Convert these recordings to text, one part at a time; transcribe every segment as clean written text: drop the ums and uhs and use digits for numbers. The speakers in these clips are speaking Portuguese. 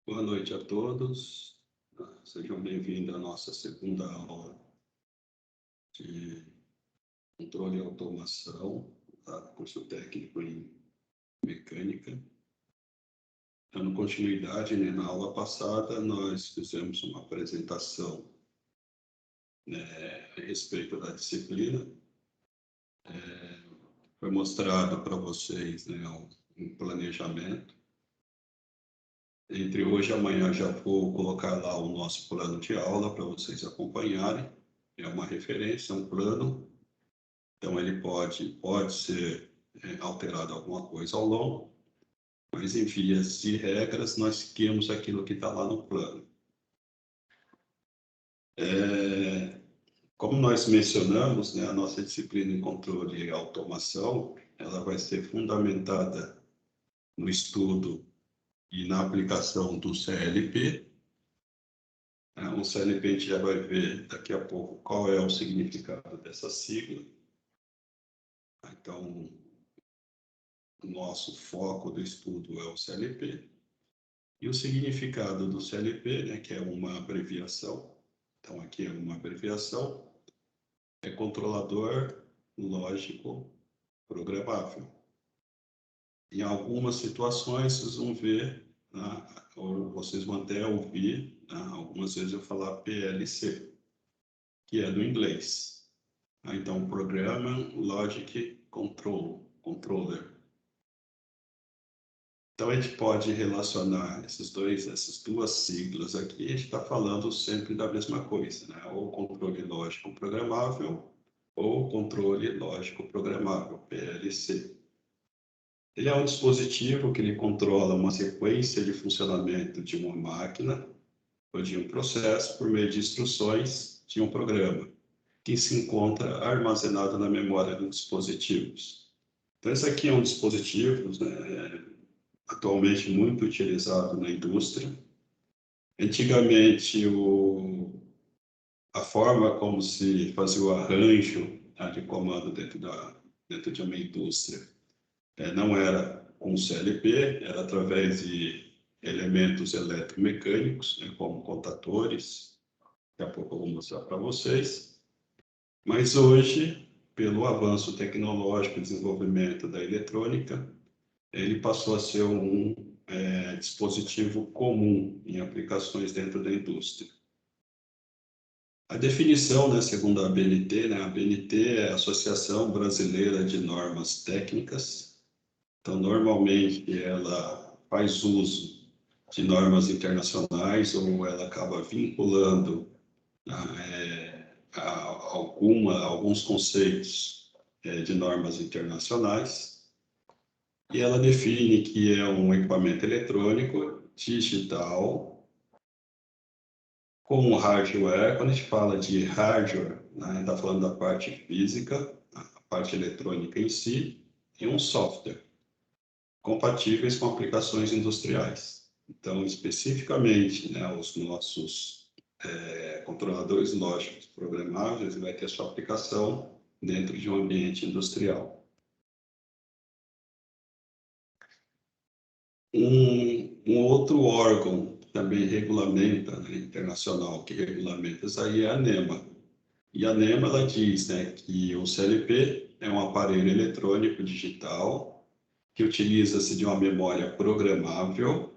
Boa noite a todos. Sejam bem-vindos à nossa segunda aula de controle e automação, curso técnico em mecânica. Dando continuidade, na aula passada, nós fizemos uma apresentação a respeito da disciplina. Foi mostrado para vocês um planejamento. Entre hoje e amanhã já vou colocar lá o nosso plano de aula para vocês acompanharem. É uma referência, um plano. Então, ele pode ser alterado alguma coisa ao longo, mas em vias de regras, nós seguimos aquilo que está lá no plano. Como nós mencionamos, a nossa disciplina em controle e automação, ela vai ser fundamentada no estudo e na aplicação do CLP. O CLP a gente já vai ver daqui a pouco qual é o significado dessa sigla. Então, o nosso foco do estudo é o CLP. E o significado do CLP, que é uma abreviação. Então, aqui é uma abreviação. É controlador lógico programável. Em algumas situações, vocês vão ver, ou vocês vão até ouvir, algumas vezes eu falar PLC, que é do inglês. Então, Programming Logic Controller. Então, a gente pode relacionar essas duas siglas aqui, a gente está falando sempre da mesma coisa, ou controle lógico programável, ou controle lógico programável, PLC. Ele é um dispositivo que ele controla uma sequência de funcionamento de uma máquina ou de um processo por meio de instruções de um programa que se encontra armazenado na memória dos dispositivos. Então, esse aqui é um dispositivo atualmente muito utilizado na indústria. Antigamente, a forma como se fazia o arranjo de comando dentro de uma indústria não era com CLP, era através de elementos eletromecânicos, como contatores. Daqui a pouco eu vou mostrar para vocês. Mas hoje, pelo avanço tecnológico e desenvolvimento da eletrônica, ele passou a ser um dispositivo comum em aplicações dentro da indústria. A definição, segundo a ABNT, a ABNT é a Associação Brasileira de Normas Técnicas. Então, normalmente, ela faz uso de normas internacionais ou ela acaba vinculando alguns conceitos de normas internacionais. E ela define que é um equipamento eletrônico digital com hardware. Quando a gente fala de hardware, a gente está falando da parte física, a parte eletrônica em si, e um software compatíveis com aplicações industriais. Então, especificamente, os nossos controladores lógicos programáveis vai ter sua aplicação dentro de um ambiente industrial. Um outro órgão que também regulamenta, internacional, que regulamenta isso aí é a NEMA. E a NEMA ela diz que o CLP é um aparelho eletrônico digital que utiliza-se de uma memória programável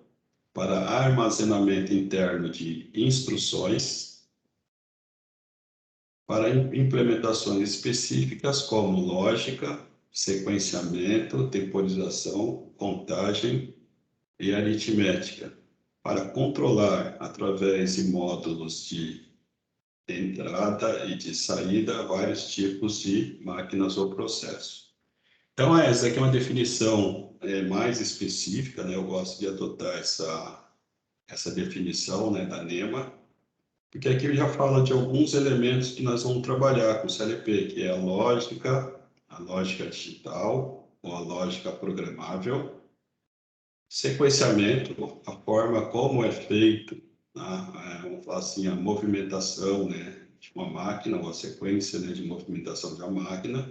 para armazenamento interno de instruções para implementações específicas como lógica, sequenciamento, temporização, contagem e aritmética, para controlar, através de módulos de entrada e de saída, vários tipos de máquinas ou processos. Então, essa aqui é uma definição mais específica, eu gosto de adotar essa definição da NEMA, porque aqui já fala de alguns elementos que nós vamos trabalhar com o CLP, que é a lógica digital ou a lógica programável, sequenciamento, a forma como é feito, vamos falar assim, a movimentação de uma máquina, ou a sequência de movimentação de uma máquina,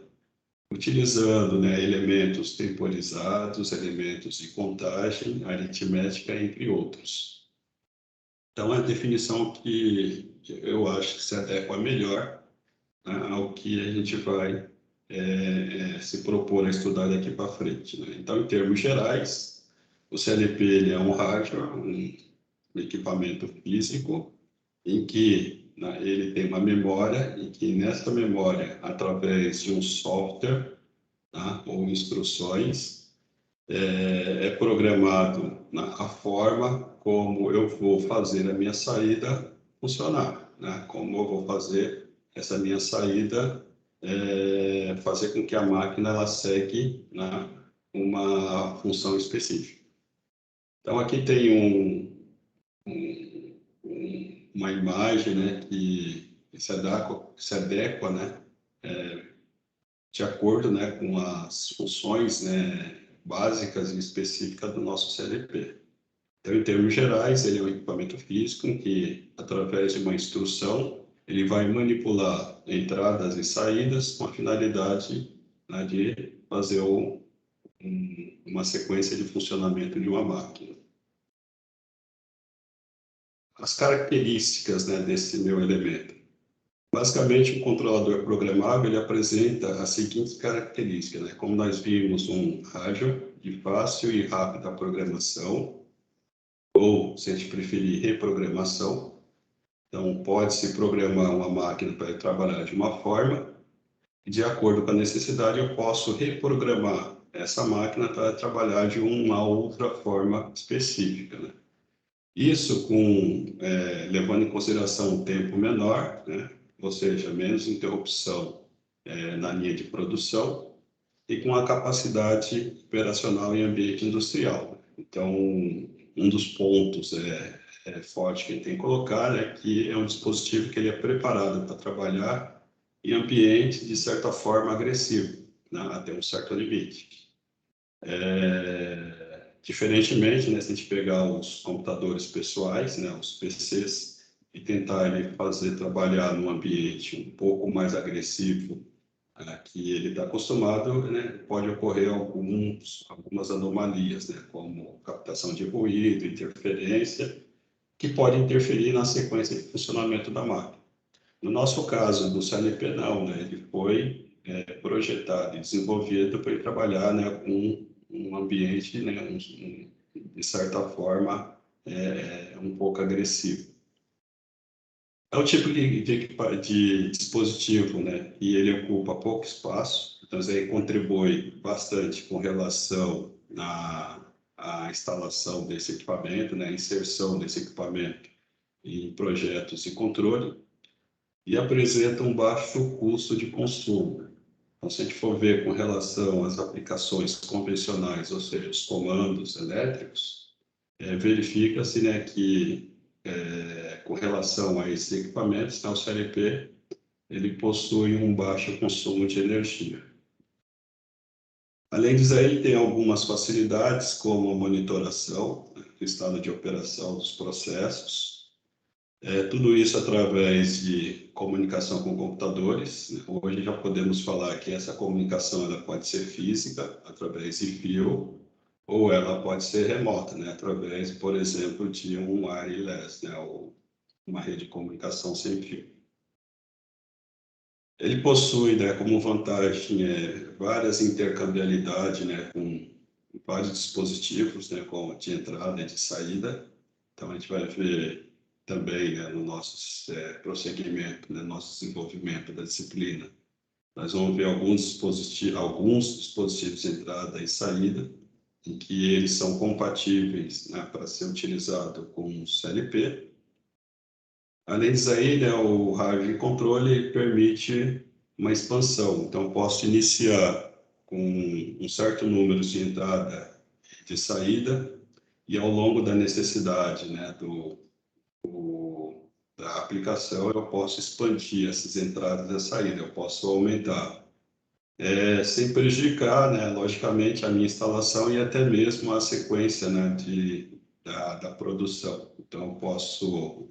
utilizando elementos temporizados, elementos de contagem, aritmética, entre outros. Então, é a definição que eu acho que se adequa melhor, né, ao que a gente vai se propor a estudar daqui para frente, né? Então, em termos gerais, o CLP ele é um hardware, um equipamento físico, em que, né, ele tem uma memória, e que nessa memória, através de um software, tá, ou instruções, é programado, né, a forma como eu vou fazer a minha saída funcionar, né? Como eu vou fazer essa minha saída, fazer com que a máquina ela segue, né, uma função específica. Então, aqui tem uma imagem, né, que se adequa, né, de acordo, né, com as funções, né, básicas e específicas do nosso CLP. Então, em termos gerais, ele é um equipamento físico em que, através de uma instrução, ele vai manipular entradas e saídas com a finalidade, né, de fazer uma sequência de funcionamento de uma máquina. As características, né, desse meu elemento. Basicamente, um controlador programável ele apresenta as seguintes características, né? Como nós vimos, um hardware de fácil e rápida programação, ou, se a gente preferir, reprogramação. Então, pode-se programar uma máquina para trabalhar de uma forma, e de acordo com a necessidade, eu posso reprogramar essa máquina para trabalhar de uma outra forma específica, né? Isso levando em consideração um tempo menor, né? Ou seja, menos interrupção na linha de produção e com a capacidade operacional em ambiente industrial. Então, um dos pontos forte que a gente tem que colocar é que é um dispositivo que ele é preparado para trabalhar em ambiente, de certa forma, agressivo, né? Até um certo limite. Diferentemente, né, se a gente pegar os computadores pessoais, né, os PCs, e tentar ele fazer trabalhar num ambiente um pouco mais agressivo, que ele está acostumado, né, pode ocorrer algumas anomalias, né, como captação de ruído, interferência, que pode interferir na sequência de funcionamento da máquina. No nosso caso, do CLP, não, né, ele foi projetado e desenvolvido para ele trabalhar, né, com um ambiente, né, de certa forma, um pouco agressivo. É o tipo de dispositivo, né, e ele ocupa pouco espaço, então isso aí contribui bastante com relação à instalação desse equipamento, né, a inserção desse equipamento em projetos de controle, e apresenta um baixo custo de consumo. Então, se a gente for ver com relação às aplicações convencionais, ou seja, os comandos elétricos, verifica-se, né, que, com relação a esses equipamentos, né, o CLP ele possui um baixo consumo de energia. Além disso, ele tem algumas facilidades, como a monitoração, né, do estado de operação dos processos, tudo isso através de comunicação com computadores. Hoje já podemos falar que essa comunicação ela pode ser física, através de fio, ou ela pode ser remota, né? Através, por exemplo, de um wireless, né? Ou uma rede de comunicação sem fio. Ele possui, né, como vantagem, várias intercambiabilidades, né, com vários dispositivos, né, de entrada e de saída. Então, a gente vai ver também, né, no nosso prosseguimento, no nosso desenvolvimento da disciplina, nós vamos ver alguns dispositivos de entrada e saída, em que eles são compatíveis, né, para ser utilizado com o CLP. Além disso aí, né, o hardware de controle permite uma expansão. Então, eu posso iniciar com um certo número de entrada e de saída, e ao longo da necessidade, né, da aplicação, eu posso expandir essas entradas e saídas, eu posso aumentar, sem prejudicar, né, logicamente, a minha instalação e até mesmo a sequência, né, da produção. Então, eu posso,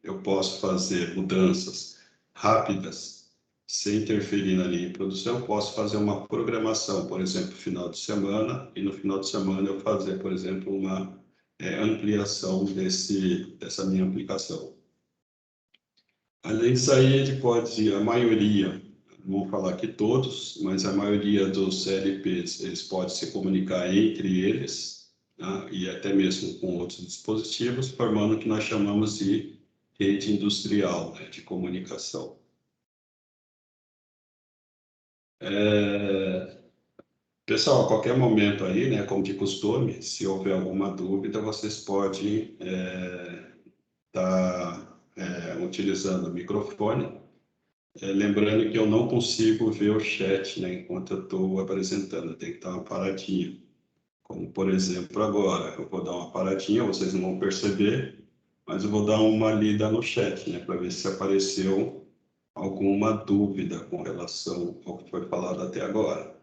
eu posso fazer mudanças rápidas, sem interferir na linha de produção. Eu posso fazer uma programação, por exemplo, final de semana, e no final de semana eu fazer, por exemplo, uma ampliação dessa minha aplicação. Além disso aí, ele pode, a maioria, não vou falar que todos, mas a maioria dos CLPs, eles podem se comunicar entre eles, né, e até mesmo com outros dispositivos, formando o que nós chamamos de rede industrial, né, de comunicação. Pessoal, a qualquer momento aí, né, como de costume, se houver alguma dúvida, vocês podem estar utilizando o microfone. Lembrando que eu não consigo ver o chat, né, enquanto eu estou apresentando, tem que dar uma paradinha. Como, por exemplo, agora, eu vou dar uma paradinha, vocês não vão perceber, mas eu vou dar uma lida no chat, né, para ver se apareceu alguma dúvida com relação ao que foi falado até agora.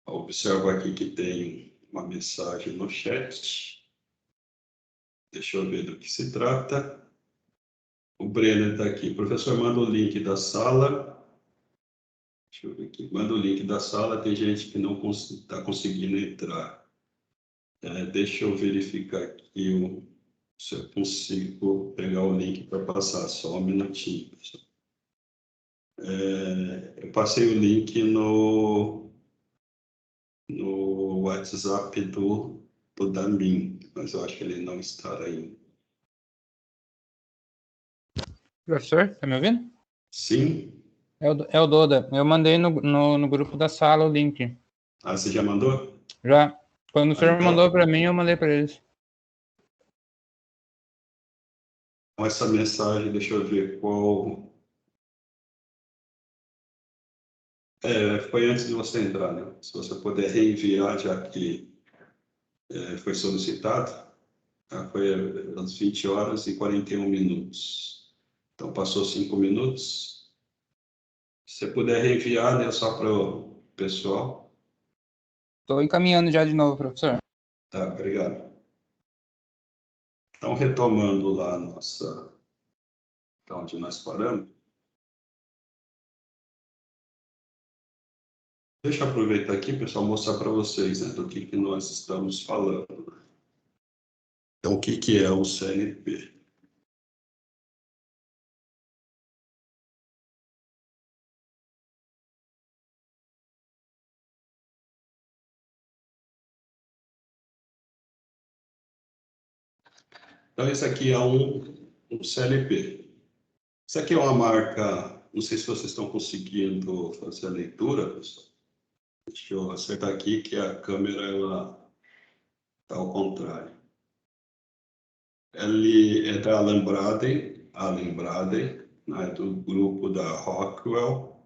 Observo aqui que tem uma mensagem no chat. Deixa eu ver do que se trata. O Breno está aqui. Professor, manda o link da sala. Deixa eu ver aqui. Manda o link da sala. Tem gente que não está conseguindo entrar. Deixa eu verificar aqui se eu consigo pegar o link para passar. Só um minutinho. Eu passei o link no WhatsApp do Damin, mas eu acho que ele não está aí. Professor, tá me ouvindo? Sim. É o Doda. Eu mandei no grupo da sala o link. Ah, você já mandou? Já. Quando o senhor então, mandou para mim, eu mandei para eles. Com essa mensagem, deixa eu ver qual... foi antes de você entrar, né? Se você puder reenviar, já que foi solicitado, foi às 20 horas e 41 minutos. Então, passou 5 minutos. Se você puder reenviar, né, só para o pessoal. Estou encaminhando já de novo, professor. Tá, obrigado. Então, retomando lá nossa... Então, onde nós paramos. Deixa eu aproveitar aqui, pessoal, mostrar para vocês, né, do que nós estamos falando. Então, o que é o CLP? Então, esse aqui é um CLP. Isso aqui é uma marca, não sei se vocês estão conseguindo fazer a leitura, pessoal. Deixa eu acertar aqui que a câmera ela está ao contrário. Ele é da Allen Bradley, né, do grupo da Rockwell.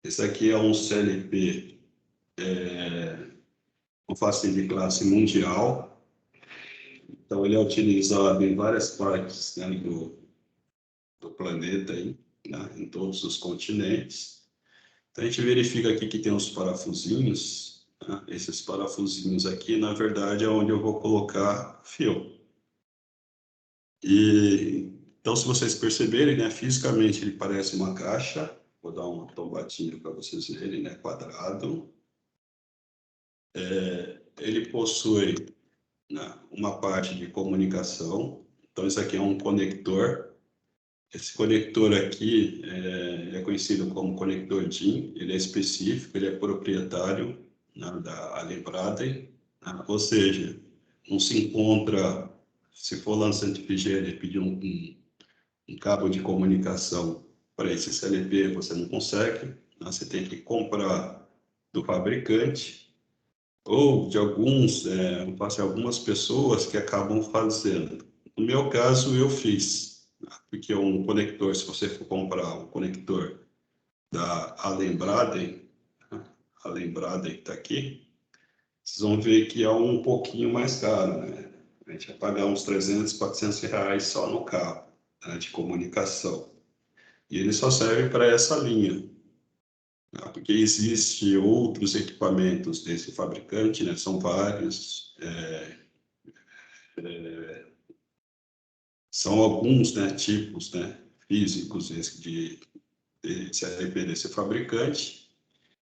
Esse aqui é um CLP com face de classe mundial. Então, ele é utilizado em várias partes, né, do planeta, aí, né, em todos os continentes. Então, a gente verifica aqui que tem uns parafusinhos. Né? Esses parafusinhos aqui, na verdade, é onde eu vou colocar fio. Então, se vocês perceberem, né, fisicamente ele parece uma caixa. Vou dar uma tombadinha para vocês verem, né, quadrado. Ele possui, né, uma parte de comunicação. Então, isso aqui é um conector. Esse conector aqui é conhecido como conector DIN. Ele é específico, ele é proprietário, né, da Allen Bradley, né? Ou seja, não se encontra, se for lá no Centro de Higiene e pedir um cabo de comunicação para esse CLP, você não consegue, né? Você tem que comprar do fabricante ou de algumas pessoas que acabam fazendo. No meu caso, eu fiz, porque um conector, se você for comprar um conector da Allen Bradley, que está aqui, vocês vão ver que é um pouquinho mais caro, né? A gente vai pagar uns 300, 400 reais só no cabo, né, de comunicação. E ele só serve para essa linha, né? Porque existem outros equipamentos desse fabricante, né? São vários, são alguns, né, tipos, né, físicos de CLP desse fabricante,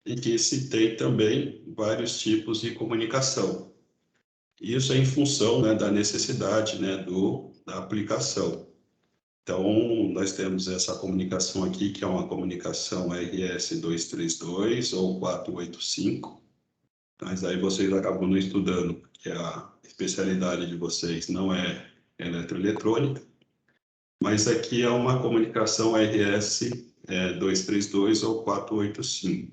e que se tem também vários tipos de comunicação. Isso é em função, né, da necessidade, né, da aplicação. Então, nós temos essa comunicação aqui, que é uma comunicação RS-232 ou 485, mas aí vocês acabam não estudando, porque a especialidade de vocês não é eletroeletrônica, mas aqui é uma comunicação RS-232 ou 485.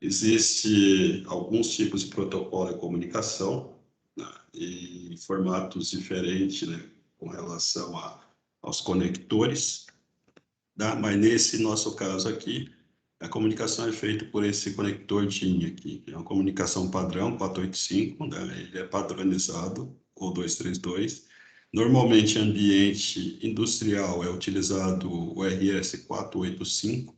Existe alguns tipos de protocolo de comunicação, né, e formatos diferentes, né, com relação aos conectores, tá? Mas nesse nosso caso aqui, a comunicação é feita por esse conector DIN aqui, é uma comunicação padrão 485, né? Ele é padronizado, ou 232. Normalmente, em ambiente industrial, é utilizado o RS-485,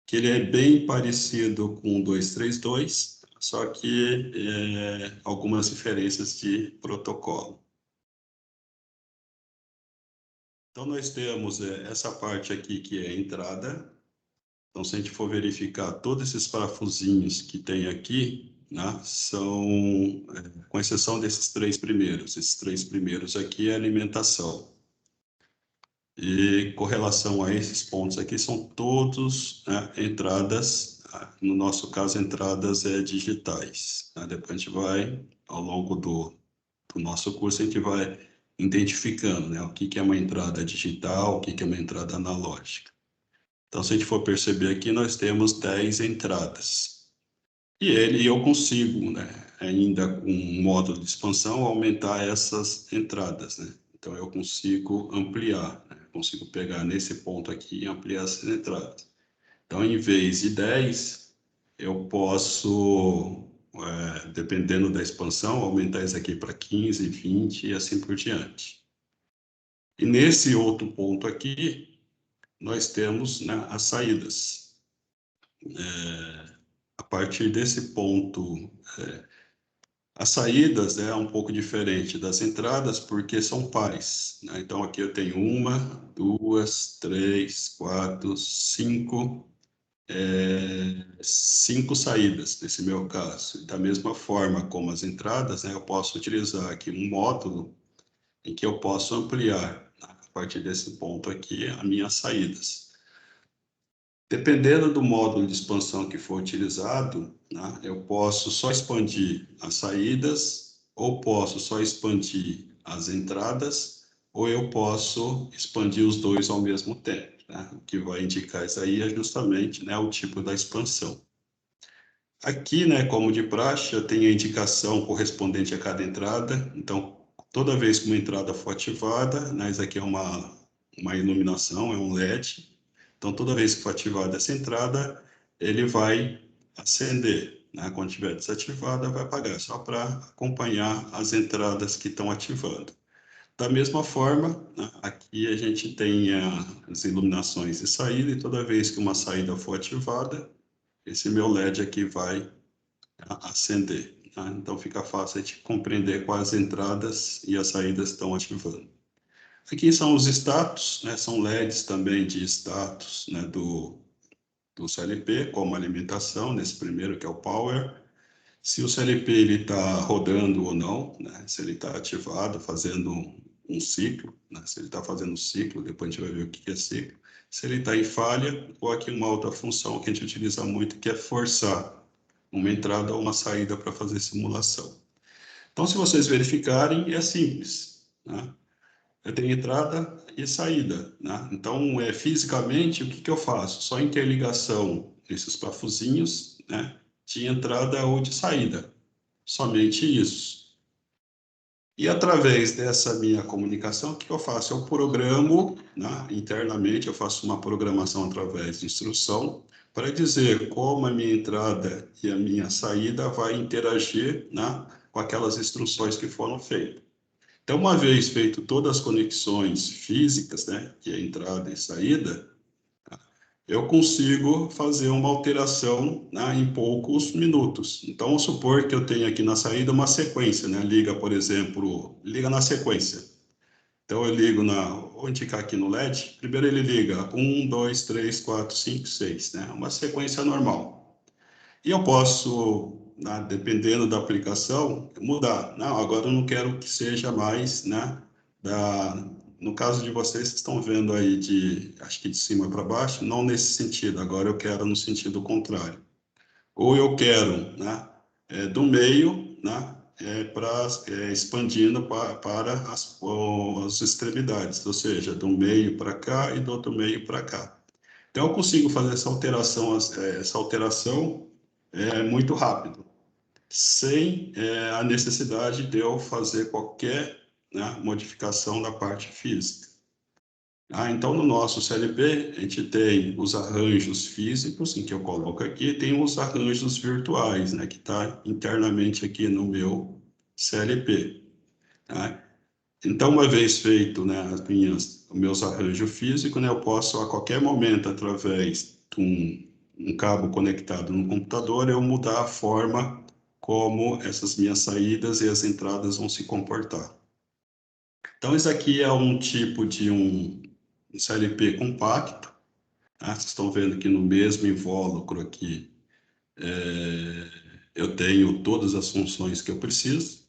que ele é bem parecido com o 232, só que algumas diferenças de protocolo. Então, nós temos essa parte aqui que é a entrada. Então, se a gente for verificar todos esses parafusinhos que tem aqui, né, são, com exceção desses três primeiros. Esses três primeiros aqui é alimentação. E com relação a esses pontos aqui, são todos, né, entradas, no nosso caso, entradas digitais. Né? Depois a gente vai, ao longo do nosso curso, a gente vai identificando, né, o que é uma entrada digital, o que é uma entrada analógica. Então, se a gente for perceber aqui, nós temos 10 entradas. E eu consigo, né, ainda com um módulo de expansão, aumentar essas entradas, né? Então, eu consigo ampliar, né? Consigo pegar nesse ponto aqui e ampliar essas entradas. Então, em vez de 10, eu posso, dependendo da expansão, aumentar isso aqui para 15, 20 e assim por diante. E nesse outro ponto aqui, nós temos, né, as saídas. A partir desse ponto, as saídas é um pouco diferente das entradas, porque são pares, né? Então, aqui eu tenho uma, duas, três, quatro, cinco, cinco saídas, nesse meu caso. Da mesma forma como as entradas, né, eu posso utilizar aqui um módulo em que eu posso ampliar, né, a partir desse ponto aqui, as minhas saídas. Dependendo do módulo de expansão que for utilizado, né, eu posso só expandir as saídas, ou posso só expandir as entradas, ou eu posso expandir os dois ao mesmo tempo. Né? O que vai indicar isso aí é justamente, né, o tipo da expansão. Aqui, né, como de praxe, eu tenho a indicação correspondente a cada entrada. Então, toda vez que uma entrada for ativada, né, isso aqui é uma iluminação, é um LED. Então, toda vez que for ativada essa entrada, ele vai acender, né? Quando estiver desativada, vai apagar, só para acompanhar as entradas que estão ativando. Da mesma forma, né, aqui a gente tem as iluminações de saída, e toda vez que uma saída for ativada, esse meu LED aqui vai acender. Tá? Então, fica fácil de compreender quais entradas e as saídas estão ativando. Aqui são os status, né? São LEDs também de status, né, do CLP, como alimentação, nesse primeiro que é o Power. Se o CLP está rodando ou não, né? Se ele está ativado, fazendo um ciclo, né? Se ele está fazendo um ciclo, depois a gente vai ver o que é ciclo. Se ele está em falha, ou aqui uma outra função que a gente utiliza muito, que é forçar uma entrada ou uma saída para fazer simulação. Então, se vocês verificarem, é simples, né? Eu tenho entrada e saída, né? Então, fisicamente, o que eu faço? Só interligação desses parafusinhos, né, de entrada ou de saída. Somente isso. E através dessa minha comunicação, o que eu faço? Eu programo, né, internamente, eu faço uma programação através de instrução para dizer como a minha entrada e a minha saída vai interagir, né, com aquelas instruções que foram feitas. Então, uma vez feito todas as conexões físicas, né, que é entrada e saída, eu consigo fazer uma alteração, né, em poucos minutos. Então, vamos supor que eu tenho aqui na saída uma sequência, né, liga, por exemplo, liga na sequência. Então, eu ligo vou indicar aqui no LED, primeiro ele liga 1, 2, 3, 4, 5, 6, né, uma sequência normal. E eu posso né, dependendo da aplicação, mudar. Não, agora eu não quero que seja mais, né, no caso de vocês que estão vendo aí, acho que de cima para baixo, não nesse sentido, agora eu quero no sentido contrário. Ou eu quero, né, do meio, né, expandindo para as extremidades, ou seja, do meio para cá e do outro meio para cá. Então, eu consigo fazer essa alteração muito rápido, sem a necessidade de eu fazer qualquer, né, modificação da parte física. Então, no nosso CLP, a gente tem os arranjos físicos, em que eu coloco aqui, e tem os arranjos virtuais, né, que está internamente aqui no meu CLP. Tá? Então, uma vez feito, né, os meus arranjos físicos, né, eu posso, a qualquer momento, através de um cabo conectado no computador, eu mudar a forma como essas minhas saídas e as entradas vão se comportar. Então, isso aqui é um tipo de um CLP compacto. Tá? Vocês estão vendo que no mesmo invólucro aqui, eu tenho todas as funções que eu preciso.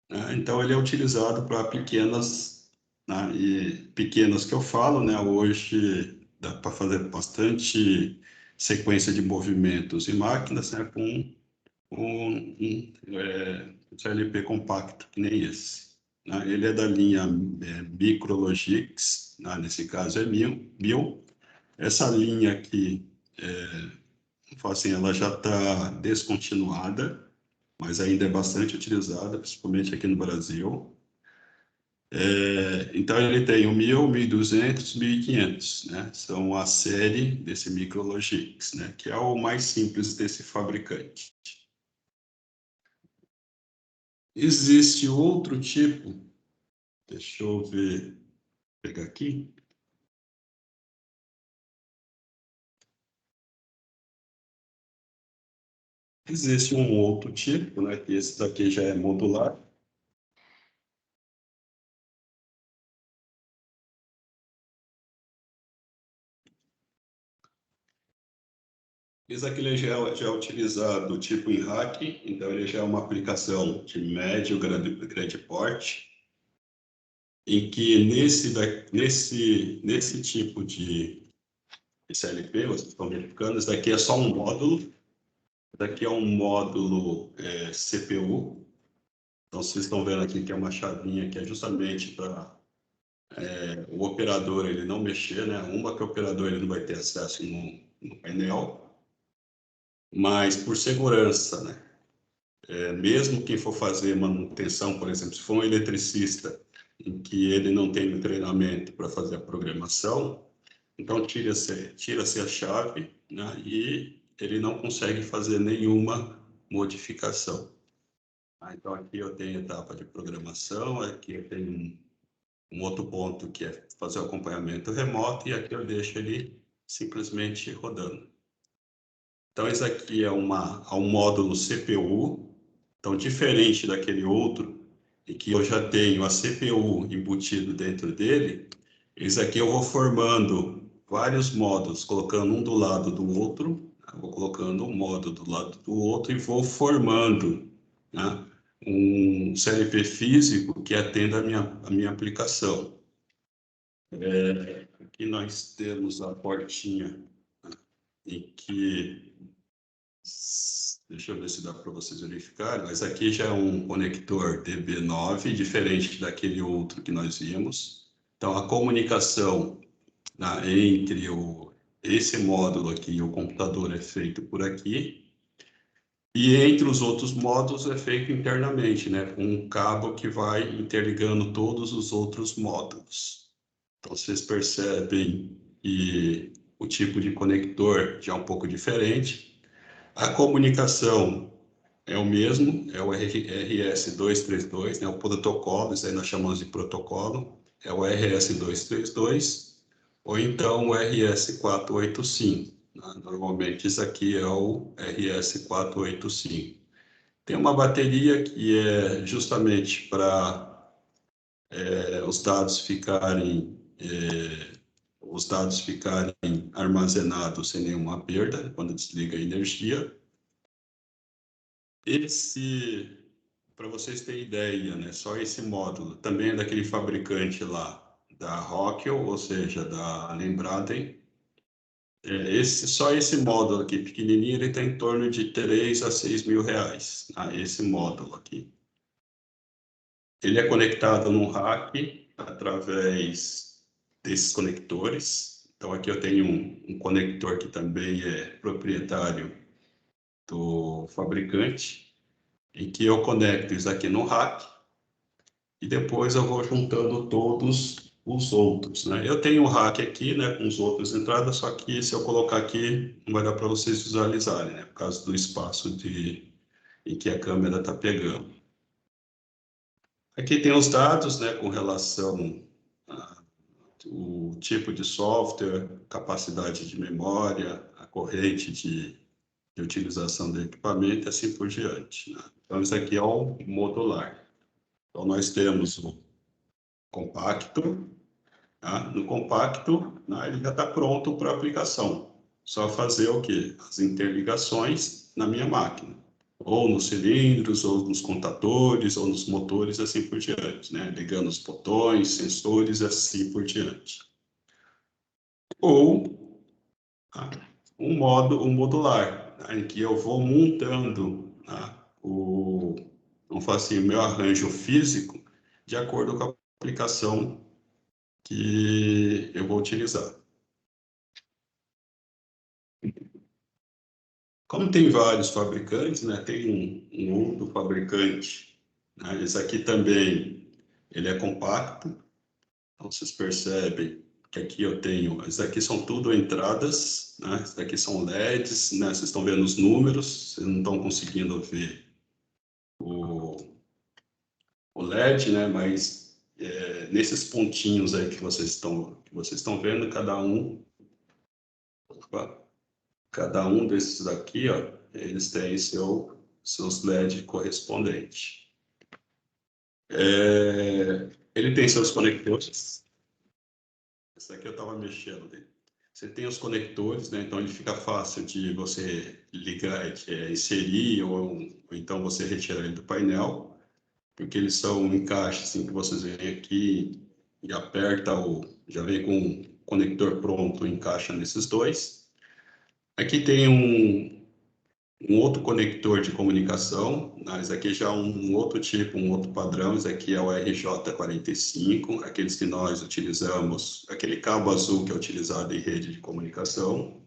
Né? Então, ele é utilizado para pequenas, né, e pequenas que eu falo, né, hoje dá para fazer bastante sequência de movimentos e máquinas, né, com um CLP compacto, que nem esse. Né? Ele é da linha Micrologix, né, nesse caso é 1000. Essa linha aqui, assim, ela já está descontinuada, mas ainda é bastante utilizada, principalmente aqui no Brasil. Então, ele tem o 1000, 1200, 1500, né? São a série desse Micrologix, né? Que é o mais simples desse fabricante. Existe outro tipo, deixa eu ver, pegar aqui. Existe um outro tipo, né? Que esse daqui já é modular. Esse aqui ele já é utilizado tipo em hack, então ele já é uma aplicação de médio, grande porte, em que nesse tipo de CLP, vocês estão verificando, isso daqui é só um módulo, isso daqui é um módulo CPU, então vocês estão vendo aqui que é uma chavinha que é justamente para o operador ele não mexer, né? Uma que o operador ele não vai ter acesso no painel, mas por segurança, né? Mesmo quem for fazer manutenção, por exemplo, se for um eletricista em que ele não tem um treinamento para fazer a programação, então tira-se a chave, né, e ele não consegue fazer nenhuma modificação. Então aqui eu tenho a etapa de programação, aqui eu tenho um outro ponto que é fazer o acompanhamento remoto, e aqui eu deixo ele simplesmente rodando. Então, esse aqui é um módulo CPU, então, diferente daquele outro, em que eu já tenho a CPU embutido dentro dele, esse aqui eu vou formando vários módulos, colocando um do lado do outro, vou colocando um módulo do lado do outro e vou formando, né, um CLP físico que atenda a minha aplicação. Aqui nós temos a portinha, né, em que deixa eu ver se dá para vocês verificarem, mas aqui já é um conector DB9, diferente daquele outro que nós vimos. Então, a comunicação, né, entre esse módulo aqui e o computador é feito por aqui, e entre os outros módulos é feito internamente, né, com um cabo que vai interligando todos os outros módulos. Então, vocês percebem que o tipo de conector já é um pouco diferente. A comunicação é o mesmo, é o RS-232, né, o protocolo, isso aí nós chamamos de protocolo, é o RS-232, ou então o RS-485. Né? Normalmente isso aqui é o RS-485. Tem uma bateria que é justamente para os dados ficarem armazenados sem nenhuma perda quando desliga a energia. Esse, para vocês terem ideia, né, só esse módulo também é daquele fabricante lá, da Rockwell, ou seja, da Allen-Bradley. Só esse módulo aqui, pequenininho, ele está em torno de 3 a 6 mil reais, tá? Esse módulo aqui. Ele é conectado num rack através desses conectores. Então, aqui eu tenho um conector que também é proprietário do fabricante, em que eu conecto isso aqui no rack e depois eu vou juntando todos os outros, né? Eu tenho um rack aqui, né, com os outros entradas, só que se eu colocar aqui não vai dar para vocês visualizarem, né, por causa do espaço em que a câmera está pegando. Aqui tem os dados, né, com relação ao tipo de software, capacidade de memória, a corrente de utilização do equipamento e assim por diante, né? Então, isso aqui é o modular. Então, nós temos o compacto, tá? No compacto, né, ele já está pronto para aplicação. Só fazer o quê? As interligações na minha máquina. Ou nos cilindros, ou nos contadores, ou nos motores, assim por diante, né? Ligando os botões, sensores, assim por diante. Ou tá? Um modular, tá? Em que eu vou montando, tá? Vamos falar assim, o meu arranjo físico de acordo com a aplicação que eu vou utilizar. Como tem vários fabricantes, né, tem um outro fabricante, né, esse aqui também, ele é compacto, então vocês percebem que aqui eu tenho, esses aqui são tudo entradas, né, esses aqui são LEDs, né, vocês estão vendo os números, vocês não estão conseguindo ver o LED, né, mas nesses pontinhos aí que vocês estão vendo, cada um desses aqui, ó, eles têm seus LED correspondentes. Ele tem seus conectores. Esse aqui eu estava mexendo dele. Você tem os conectores, né? Então ele fica fácil de você ligar, inserir ou então você retirar ele do painel, porque eles são encaixes assim que vocês veem aqui e aperta já vem com o conector pronto, encaixa nesses dois. Aqui tem um outro conector de comunicação, né? Esse aqui já é um outro tipo, um outro padrão. Esse aqui é o RJ45, aqueles que nós utilizamos, aquele cabo azul que é utilizado em rede de comunicação.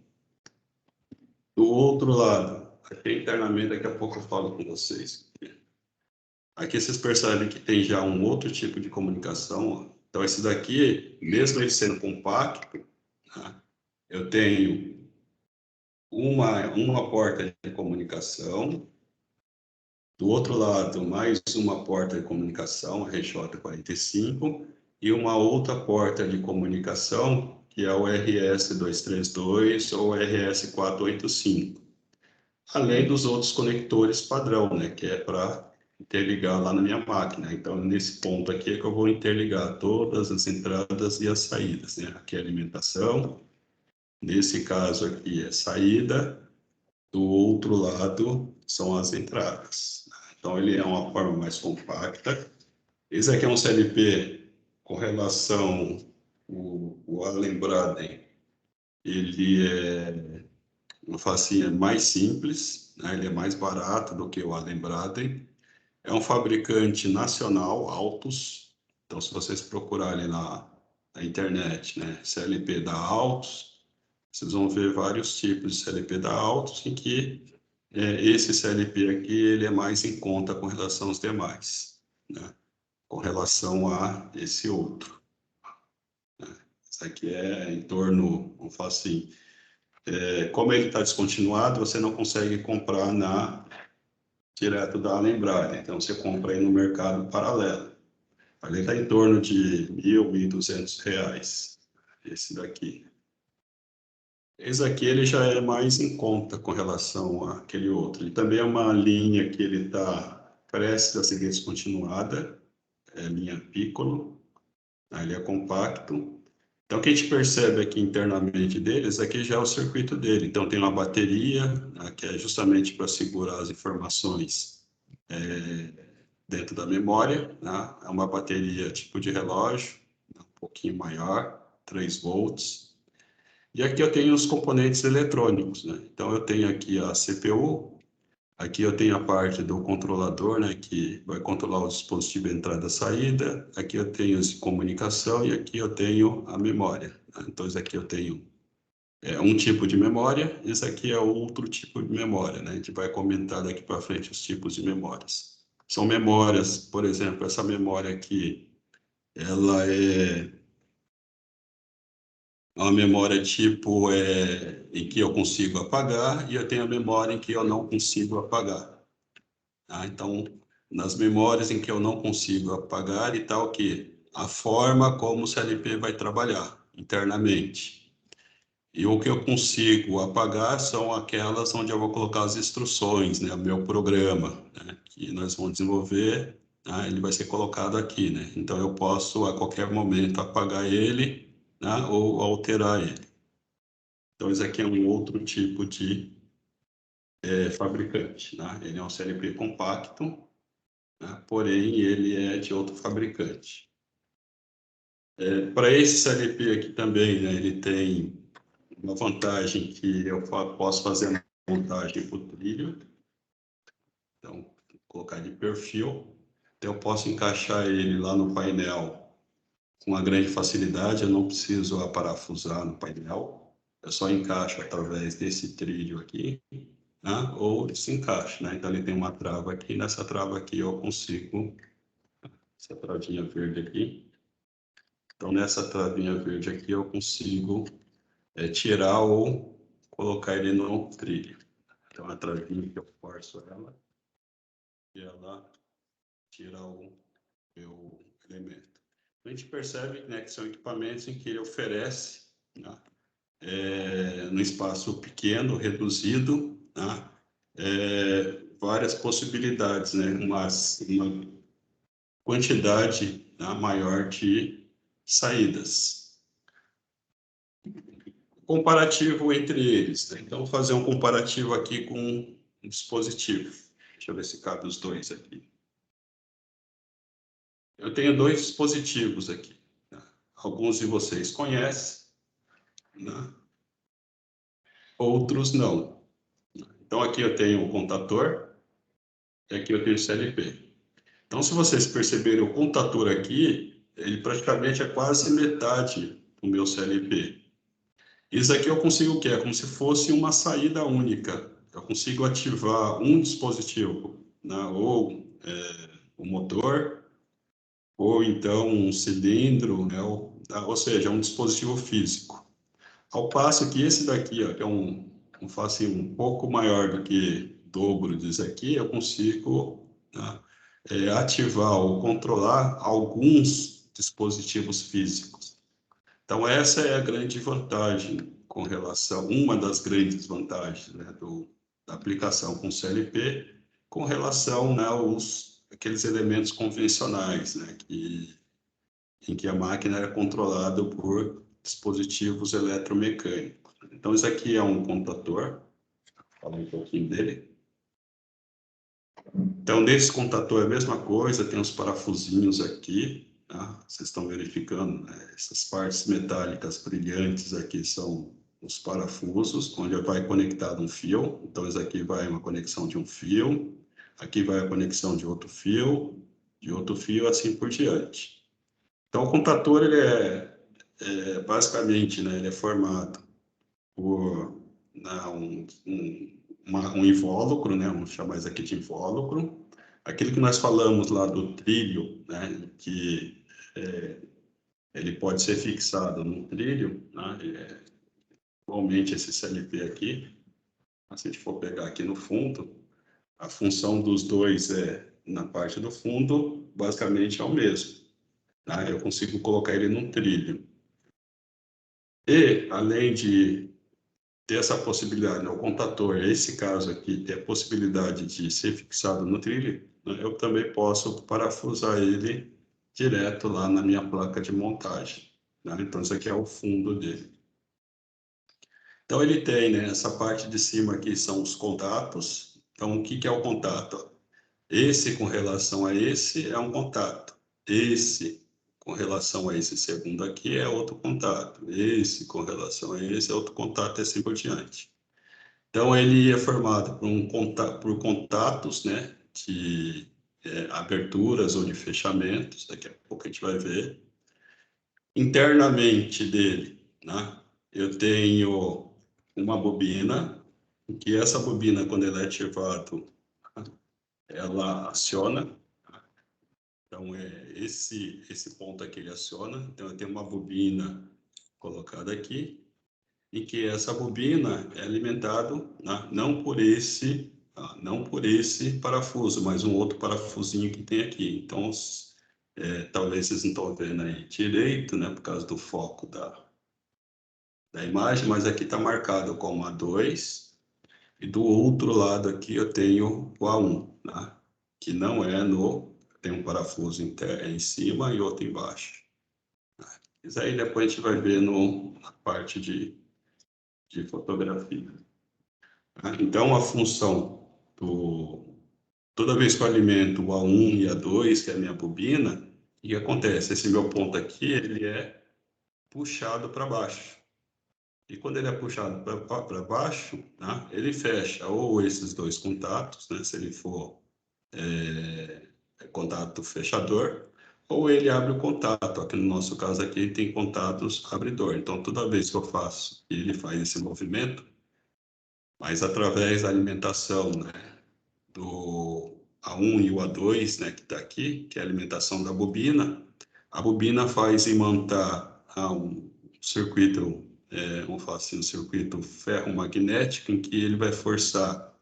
Do outro lado, aqui internamente, daqui a pouco eu falo com vocês. Aqui vocês percebem que tem já um outro tipo de comunicação, ó. Então, esse daqui, mesmo ele sendo compacto, tá? Eu tenho uma porta de comunicação. Do outro lado, mais uma porta de comunicação, a RJ45, e uma outra porta de comunicação, que é o RS232 ou RS485. Além dos outros conectores padrão, né, que é para interligar lá na minha máquina. Então, nesse ponto aqui é que eu vou interligar todas as entradas e as saídas, né? Aqui é alimentação, nesse caso aqui é saída, do outro lado são as entradas. Então, ele é uma forma mais compacta. Esse aqui é um CLP com relação o Allen-Bradley. Ele é mais simples, né? Ele é mais barato do que o Allen-Bradley. É um fabricante nacional, Altus. Então, se vocês procurarem na internet, né, CLP da Altus, vocês vão ver vários tipos de CLP da Altus, em que esse CLP aqui ele é mais em conta com relação aos demais, né? Com relação a esse outro, né? Esse aqui é em torno, vamos falar assim, como ele está descontinuado, você não consegue comprar direto da Allen-Bradley, então você compra aí no mercado paralelo. Ele está em torno de R$ 1.200, esse daqui. Esse aqui ele já é mais em conta com relação àquele outro. Ele também é uma linha que ele está prestes a ser descontinuada, é linha Piccolo, ele é compacto. Então, o que a gente percebe aqui internamente deles, aqui já é o circuito dele. Então, tem uma bateria, né, que é justamente para segurar as informações dentro da memória, né? É uma bateria tipo de relógio, um pouquinho maior, 3 volts. E aqui eu tenho os componentes eletrônicos, né? Então, eu tenho aqui a CPU, aqui eu tenho a parte do controlador, né, que vai controlar o dispositivo entrada e saída. Aqui eu tenho a comunicação e aqui eu tenho a memória, né? Então, isso aqui eu tenho um tipo de memória, esse aqui é outro tipo de memória, né? A gente vai comentar daqui para frente os tipos de memórias. São memórias, por exemplo, essa memória aqui, ela é uma memória tipo em que eu consigo apagar e eu tenho a memória em que eu não consigo apagar. Tá? Então, nas memórias em que eu não consigo apagar e tal, que a forma como o CLP vai trabalhar internamente. E o que eu consigo apagar são aquelas onde eu vou colocar as instruções, né, o meu programa, né, que nós vamos desenvolver, né, ele vai ser colocado aqui, né? Então eu posso a qualquer momento apagar ele, né, ou alterar ele. Então esse aqui é um outro tipo de fabricante, né? Ele é um CLP compacto, né, porém ele é de outro fabricante. Para esse CLP aqui também, né, ele tem uma vantagem que eu posso fazer a montagem para o trilho. Então, vou colocar de perfil. Então, eu posso encaixar ele lá no painel com uma grande facilidade. Eu não preciso aparafusar no painel. Eu só encaixo através desse trilho aqui, né? Ou desencaixa, né? Então, ele tem uma trava aqui. Nessa trava aqui eu consigo, essa travinha verde aqui. Então, nessa travinha verde aqui eu consigo tirar ou colocar ele no trilho. Então, a travinha que eu forço ela e ela tira o meu elemento. A gente percebe, né, que são equipamentos em que ele oferece, né, no espaço pequeno, reduzido, né, várias possibilidades, né, uma quantidade, né, maior de saídas. Comparativo entre eles, né? Então, vou fazer um comparativo aqui com um dispositivo. Deixa eu ver se cabe os dois aqui. Eu tenho dois dispositivos aqui, né? Alguns de vocês conhecem, né? Outros não. Então, aqui eu tenho o contador e aqui eu tenho o CLP. Então, se vocês perceberem o contador aqui, ele praticamente é quase metade do meu CLP. Isso aqui eu consigo o quê? É como se fosse uma saída única. Eu consigo ativar um dispositivo, né? Ou o motor, ou então um cilindro, né? Ou seja, um dispositivo físico. Ao passo que esse daqui, ó, que é um facinho um pouco maior do que o dobro disso aqui, eu consigo, né, ativar ou controlar alguns dispositivos físicos. Então, essa é a grande vantagem com relação, uma das grandes vantagens, né, da aplicação com CLP, com relação, né, aqueles elementos convencionais, né, em que a máquina era controlada por dispositivos eletromecânicos. Então, isso aqui é um contador, vou falar um pouquinho dele. Então, nesse contador é a mesma coisa, tem os parafusinhos aqui, tá? Vocês estão verificando, né? Essas partes metálicas brilhantes aqui são os parafusos, onde vai conectado um fio. Então, isso aqui vai uma conexão de um fio, aqui vai a conexão de outro fio, assim por diante. Então, o contador, ele basicamente, né, ele é formado por, né, um invólucro, né, vamos chamar isso aqui de invólucro. Aquilo que nós falamos lá do trilho, né, que ele pode ser fixado no trilho, né, igualmente esse CLP aqui, se a gente for pegar aqui no fundo, a função dos dois na parte do fundo, basicamente é o mesmo. Tá? Eu consigo colocar ele no trilho. E, além de ter essa possibilidade, né, o contador, esse caso aqui, ter a possibilidade de ser fixado no trilho, né, eu também posso parafusar ele direto lá na minha placa de montagem. né? Então, isso aqui é o fundo dele. Então, ele tem, né, essa parte de cima aqui são os contatos. Então, o que é o contato? Esse com relação a esse é um contato. Esse com relação a esse segundo aqui é outro contato. Esse com relação a esse é outro contato e assim por diante. Então, ele é formado por contatos, né, de aberturas ou de fechamentos. Daqui a pouco a gente vai ver. Internamente dele, né, eu tenho uma bobina, que essa bobina, quando ela é ativada, ela aciona. Então, é esse ponto aqui ele aciona. Então, eu tenho uma bobina colocada aqui, e que essa bobina é alimentado, né, não por esse parafuso, mas um outro parafusinho que tem aqui. Então, talvez vocês não estão vendo aí direito, né, por causa do foco da imagem, mas aqui está marcado como A2, e do outro lado aqui eu tenho o A1, né, que não é tem um parafuso em cima e outro embaixo. Isso aí depois a gente vai ver na parte de fotografia. Então, a função toda vez que eu alimento o A1 e A2, que é a minha bobina, o que acontece? Esse meu ponto aqui, ele é puxado para baixo. E quando ele é puxado para baixo, né, ele fecha ou esses dois contatos, né, se ele for contato fechador, ou ele abre o contato. Aqui no nosso caso aqui tem contatos abridor. Então, toda vez que eu faço, ele faz esse movimento, mas através da alimentação, né, do A1 e o A2, né, que está aqui, que é a alimentação da bobina, a bobina faz imantar um circuito, vamos falar assim, um circuito ferromagnético, em que ele vai forçar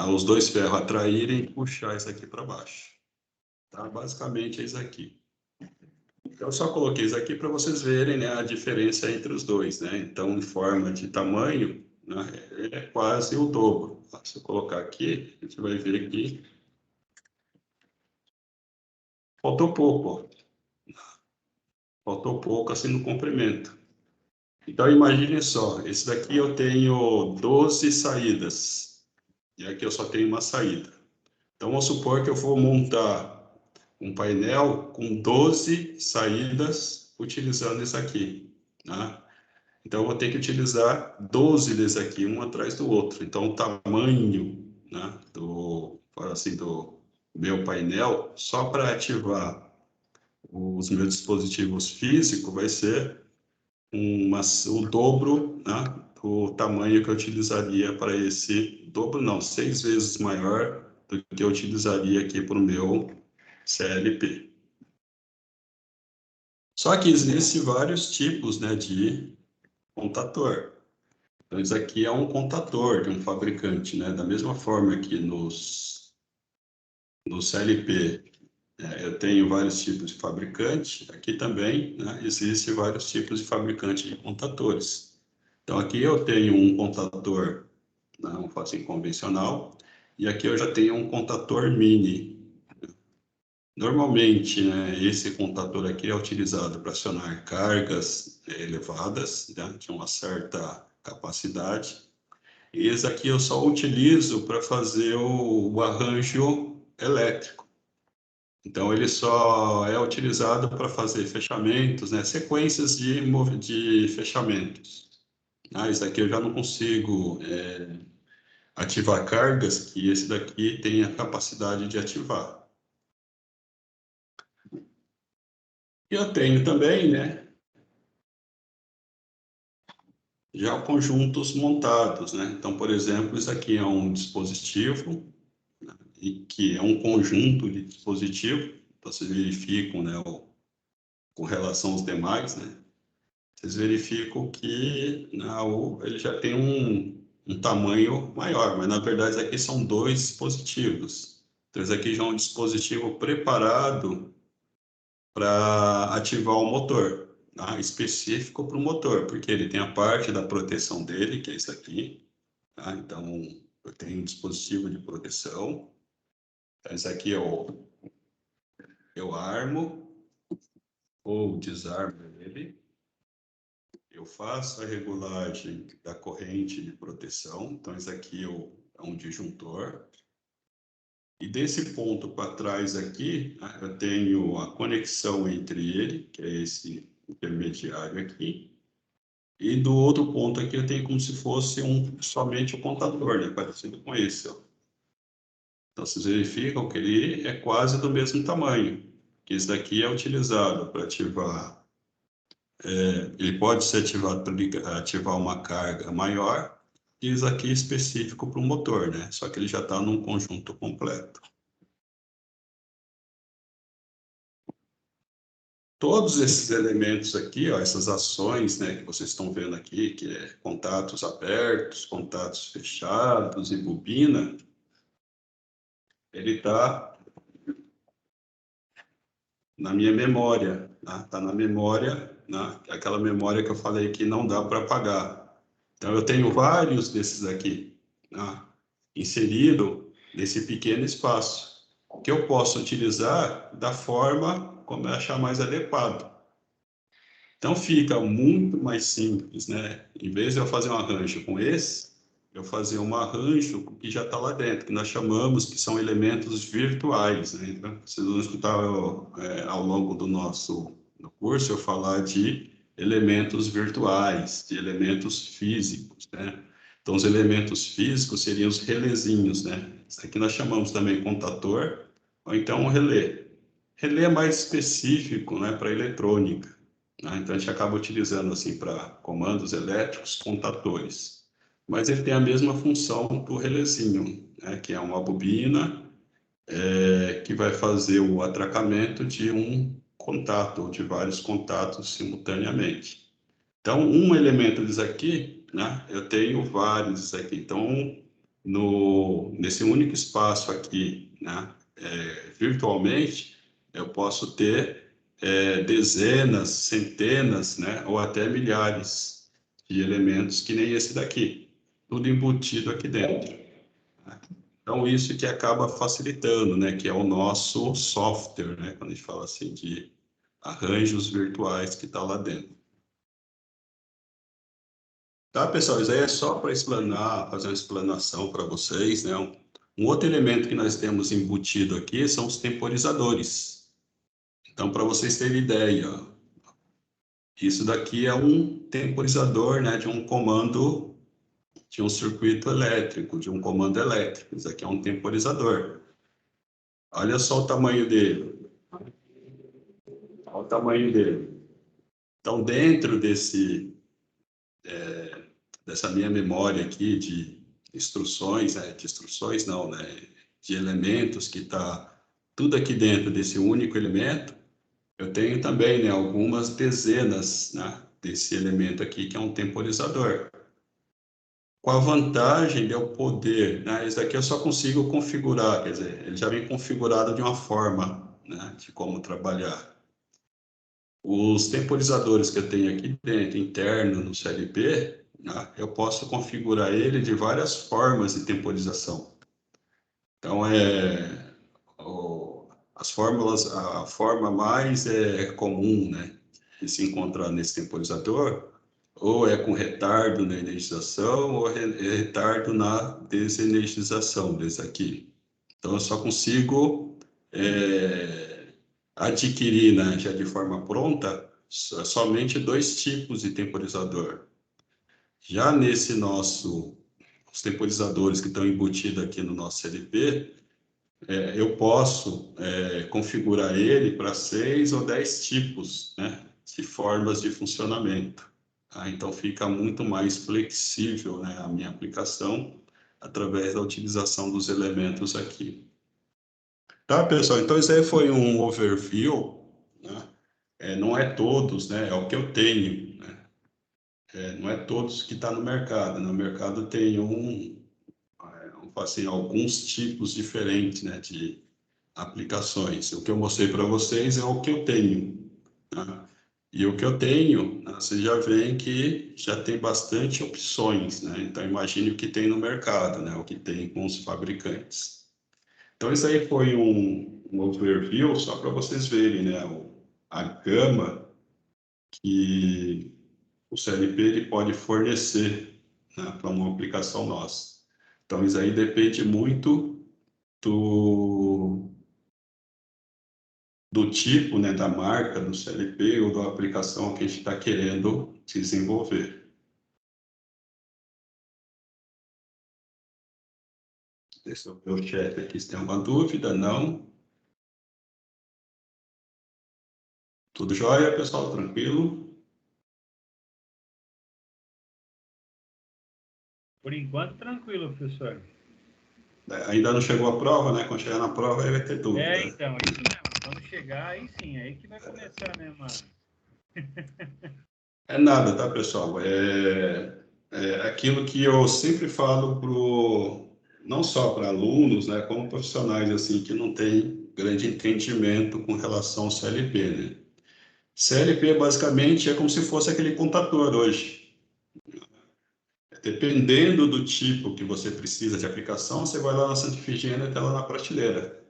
os dois ferros a atraírem e puxar isso aqui para baixo. Tá? Basicamente é isso aqui. Eu só coloquei isso aqui para vocês verem, né, a diferença entre os dois, né? Então, em forma de tamanho, né, ele é quase o dobro. Se eu colocar aqui, a gente vai ver que faltou pouco, ó. Faltou pouco assim no comprimento. Então, imagine só, esse daqui eu tenho 12 saídas, e aqui eu só tenho uma saída. Então, vamos supor que eu vou montar um painel com 12 saídas utilizando esse aqui, né? Então, eu vou ter que utilizar 12 desse aqui, um atrás do outro. Então, o tamanho, né, do meu painel, só para ativar os meus dispositivos físicos, vai ser o dobro, né, do tamanho que eu utilizaria para esse dobro, não, 6 vezes maior do que eu utilizaria aqui para o meu CLP. Só que existem vários tipos, né, de contator. Então, isso aqui é um contator de um fabricante, né? Da mesma forma que no CLP eu tenho vários tipos de fabricante, aqui também, né, existem vários tipos de fabricante de contatores. Então, aqui eu tenho um contator, né, um assim, convencional, e aqui eu já tenho um contator mini. Normalmente, né, esse contator aqui é utilizado para acionar cargas elevadas, né, de uma certa capacidade. E esse aqui eu só utilizo para fazer o arranjo elétrico. Então, ele só é utilizado para fazer fechamentos, né, sequências de fechamentos. Isso aqui eu já não consigo ativar cargas que esse daqui tem a capacidade de ativar. E eu tenho também, né, já conjuntos montados, né? Então, por exemplo, isso aqui é um dispositivo, né, e que é um conjunto de dispositivo. Então, vocês verificam, né, com relação aos demais, né? Vocês verificam que ele já tem um tamanho maior, mas na verdade isso aqui são dois dispositivos. Então, esse aqui já é um dispositivo preparado para ativar o motor, tá? Específico para o motor, porque ele tem a parte da proteção dele, que é isso aqui, tá? Então, eu tenho um dispositivo de proteção. Então, esse aqui eu armo ou desarmo ele. eu faço a regulagem da corrente de proteção. Então, isso aqui é um disjuntor. E desse ponto para trás aqui, né, eu tenho a conexão entre ele, que é esse intermediário aqui. E do outro ponto aqui eu tenho como se fosse somente o contador, né, parecido com esse, ó. Então, vocês verificam que ele é quase do mesmo tamanho, que esse daqui é utilizado para ativar, ele pode ser ativado para ativar uma carga maior, e esse aqui é específico para o motor, né? Só que ele já está num conjunto completo. Todos esses elementos aqui, ó, essas ações, né, que vocês estão vendo aqui, que é contatos abertos, contatos fechados e bobina, ele está na minha memória, tá? Tá na memória, né? Aquela memória que eu falei que não dá para apagar. Então, eu tenho vários desses aqui, né, inserido nesse pequeno espaço, que eu posso utilizar da forma como eu achar mais adequado. Então, fica muito mais simples, né? Em vez de eu fazer um arranjo com esse, eu fazer um arranjo que já está lá dentro, que nós chamamos que são elementos virtuais, né? Então, vocês vão escutar ao longo do nosso curso eu falar de elementos virtuais, de elementos físicos, né? Então, os elementos físicos seriam os relezinhos, né? Isso aqui nós chamamos também contator, ou então um relé. Relé é mais específico, né, para eletrônica, né? Então, a gente acaba utilizando assim para comandos elétricos, contatores. Mas ele tem a mesma função do relezinho, né, que é uma bobina que vai fazer o atracamento de um contato ou de vários contatos simultaneamente. Então, um elemento disso aqui, né, eu tenho vários aqui. Então, nesse único espaço aqui, né, virtualmente, eu posso ter dezenas, centenas, né, ou até milhares de elementos que nem esse daqui, tudo embutido aqui dentro. Então, isso que acaba facilitando, né, que é o nosso software, né, quando a gente fala assim de arranjos virtuais que está lá dentro. Tá, pessoal, isso aí é só para explanar, fazer uma explanação para vocês, né? Um outro elemento que nós temos embutido aqui são os temporizadores. Então, para vocês terem ideia, ó, isso daqui é um temporizador, né, de um comando, de um circuito elétrico, de um comando elétrico. Isso aqui é um temporizador. Olha só o tamanho dele. Olha o tamanho dele. Então, dentro dessa minha memória aqui de instruções, de instruções não, né, de elementos que está tudo aqui dentro desse único elemento, eu tenho também, né, algumas dezenas, né, desse elemento aqui que é um temporizador. Com a vantagem de eu poder, né, esse daqui eu só consigo configurar, quer dizer, ele já vem configurado de uma forma, né, de como trabalhar. Os temporizadores que eu tenho aqui dentro, interno no CLP, né, eu posso configurar ele de várias formas de temporização. Então, as fórmulas, a forma mais comum, né, de se encontrar nesse temporizador, ou é com retardo na energização, ou retardo na desenergização desse aqui. Então, eu só consigo adquirir, né, já de forma pronta, somente dois tipos de temporizador. Já os temporizadores que estão embutidos aqui no nosso CLP, eu posso configurar ele para 6 ou 10 tipos, né, de formas de funcionamento. Tá? Então, fica muito mais flexível, né, a minha aplicação através da utilização dos elementos aqui. Tá, pessoal? Então, isso aí foi um overview, né? Não é todos, né? É o que eu tenho, né? Não é todos que está no mercado. No mercado tem assim, alguns tipos diferentes, né, de aplicações. O que eu mostrei para vocês é o que eu tenho, né? E o que eu tenho, né, vocês já veem que já tem bastante opções, né? Então, imagine o que tem no mercado, né? O que tem com os fabricantes. Então, isso aí foi um overview só para vocês verem, né? A gama que o CLP ele pode fornecer, né, para uma aplicação nossa. Então, isso aí depende muito do tipo, né, da marca do CLP ou da aplicação que a gente está querendo desenvolver. Deixa eu ver o chat aqui se tem alguma dúvida. Não? Tudo jóia, pessoal? Tranquilo? Por enquanto, tranquilo, professor. Ainda não chegou a prova, né? Quando chegar na prova, aí vai ter dúvida. Então, isso mesmo. Quando chegar, aí sim, aí que vai começar, né, mano? É nada, tá, pessoal? É aquilo que eu sempre falo não só para alunos, né, como profissionais, assim, que não têm grande entendimento com relação ao CLP, né? CLP, basicamente, é como se fosse aquele contador hoje. Dependendo do tipo que você precisa de aplicação, você vai lá na Santa Efigênia e está lá na prateleira,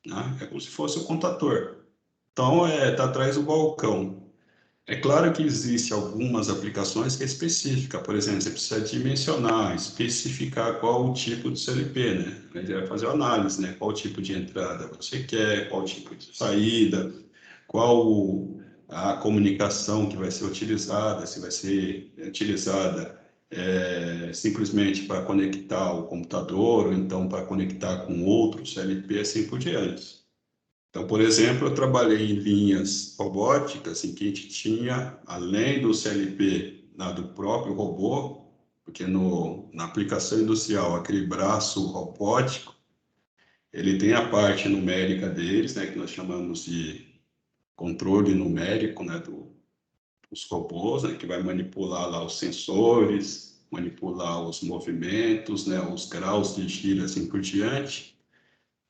né? É como se fosse o contador. Então, tá atrás do balcão. É claro que existe algumas aplicações que é específica, por exemplo, você precisa dimensionar, especificar qual o tipo de CLP, né? A gente vai fazer a análise, né? Qual tipo de entrada você quer, qual tipo de saída, qual a comunicação que vai ser utilizada, se vai ser utilizada simplesmente para conectar o computador ou então para conectar com outro CLP, assim por diante. Então, por exemplo, eu trabalhei em linhas robóticas em que a gente tinha, além do CLP do próprio robô, porque na aplicação industrial, aquele braço robótico, ele tem a parte numérica deles, né, que nós chamamos de controle numérico, né, dos robôs, né, que vai manipular lá os sensores, manipular os movimentos, né, os graus de giro, assim por diante.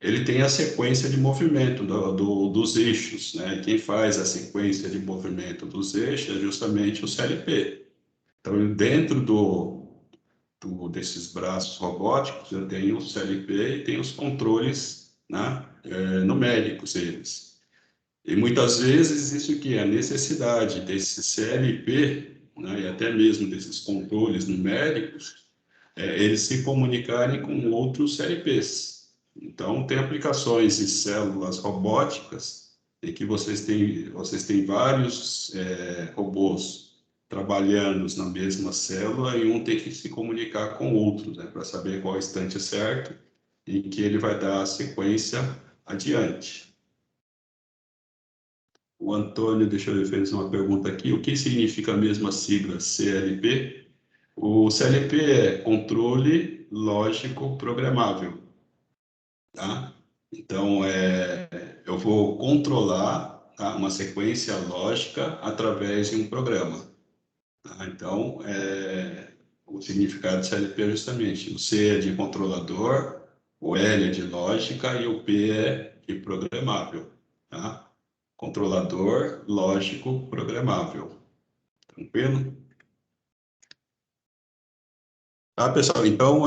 Ele tem a sequência de movimento dos eixos, né? Quem faz a sequência de movimento dos eixos é justamente o CLP. Então, dentro desses braços robóticos, eu tenho o CLP e tenho os controles, né? Numéricos eles. E muitas vezes existe o que? A necessidade desse CLP, né? E até mesmo desses controles numéricos, eles se comunicarem com outros CLPs. Então, tem aplicações em células robóticas em que vocês têm vários robôs trabalhando na mesma célula e um tem que se comunicar com o outro, né, para saber qual é o instante certo em que ele vai dar a sequência adiante. O Antônio, deixa eu ver, fez uma pergunta aqui. O que significa a mesma sigla CLP? O CLP é controle lógico programável, tá? Então, eu vou controlar, tá, uma sequência lógica através de um programa, tá? Então, o significado de CLP é justamente o C é de controlador, o L é de lógica e o P é de programável, tá? Controlador lógico programável. Tranquilo? Tá, pessoal? Então,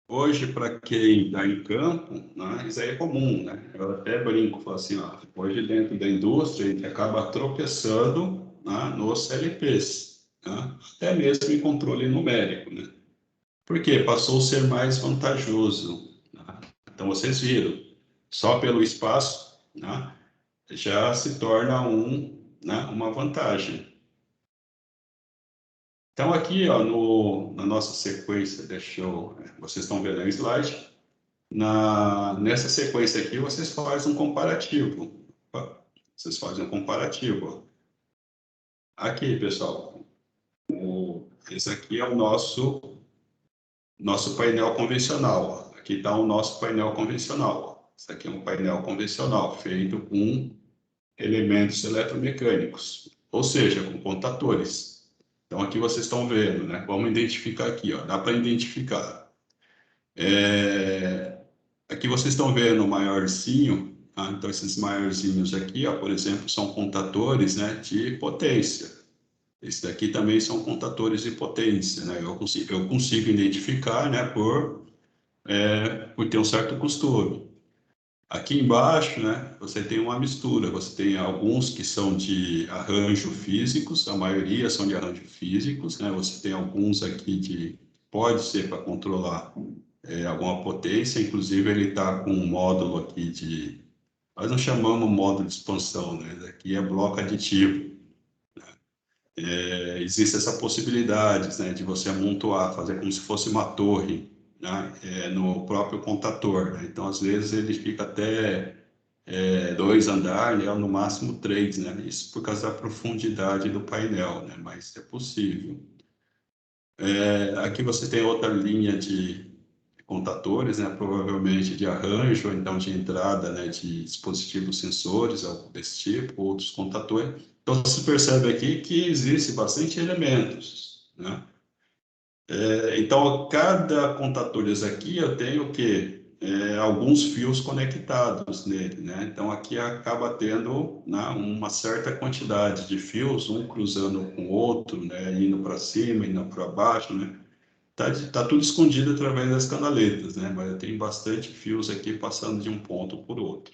hoje, para quem está em campo, né, isso aí é comum, né? Eu até brinco, falo assim, ó, hoje dentro da indústria, a gente acaba tropeçando, né, nos CLPs, né? Até mesmo em controle numérico, né? Por quê? Passou a ser mais vantajoso, né? Então, vocês viram, só pelo espaço, né, já se torna né, uma vantagem. Então, aqui, ó, na nossa sequência, vocês estão vendo aí o slide. Nessa sequência aqui, vocês fazem um comparativo. Vocês fazem um comparativo. Aqui, pessoal, esse aqui é o nosso painel convencional. Aqui está o nosso painel convencional. Esse aqui é um painel convencional, feito com elementos eletromecânicos, ou seja, com contatores. Então, aqui vocês estão vendo, né? Vamos identificar aqui, ó. Dá para identificar. Aqui vocês estão vendo o maiorzinho, tá? Então esses maiorzinhos aqui, ó, por exemplo, são contatores, né, de potência. Esse daqui também são contatores de potência, né? Eu consigo identificar, né, por ter um certo costume. Aqui embaixo, né, você tem uma mistura. Você tem alguns que são de arranjo físicos, a maioria são de arranjo físicos, né? Você tem alguns aqui que pode ser para controlar alguma potência, inclusive ele está com um módulo aqui de... Nós não chamamos módulo de expansão, né? Aqui é bloco aditivo. Existe essa possibilidade, né, de você amontoar, fazer como se fosse uma torre, né, no próprio contator, né? Então, às vezes, ele fica até 2 andares, né, no máximo 3, né? Isso por causa da profundidade do painel, né? Mas é possível. Aqui você tem outra linha de contatores, né? Provavelmente de arranjo, ou então de entrada, né? De dispositivos sensores, algo desse tipo, outros contatores. Então, você percebe aqui que existe bastante elementos, né? Então, cada contatores aqui eu tenho o quê? Alguns fios conectados nele, né? Então, aqui acaba tendo, né, uma certa quantidade de fios, um cruzando com o outro, né? Indo para cima, indo para baixo, né? Tá tudo escondido através das canaletas, né? Mas eu tenho bastante fios aqui passando de um ponto por outro.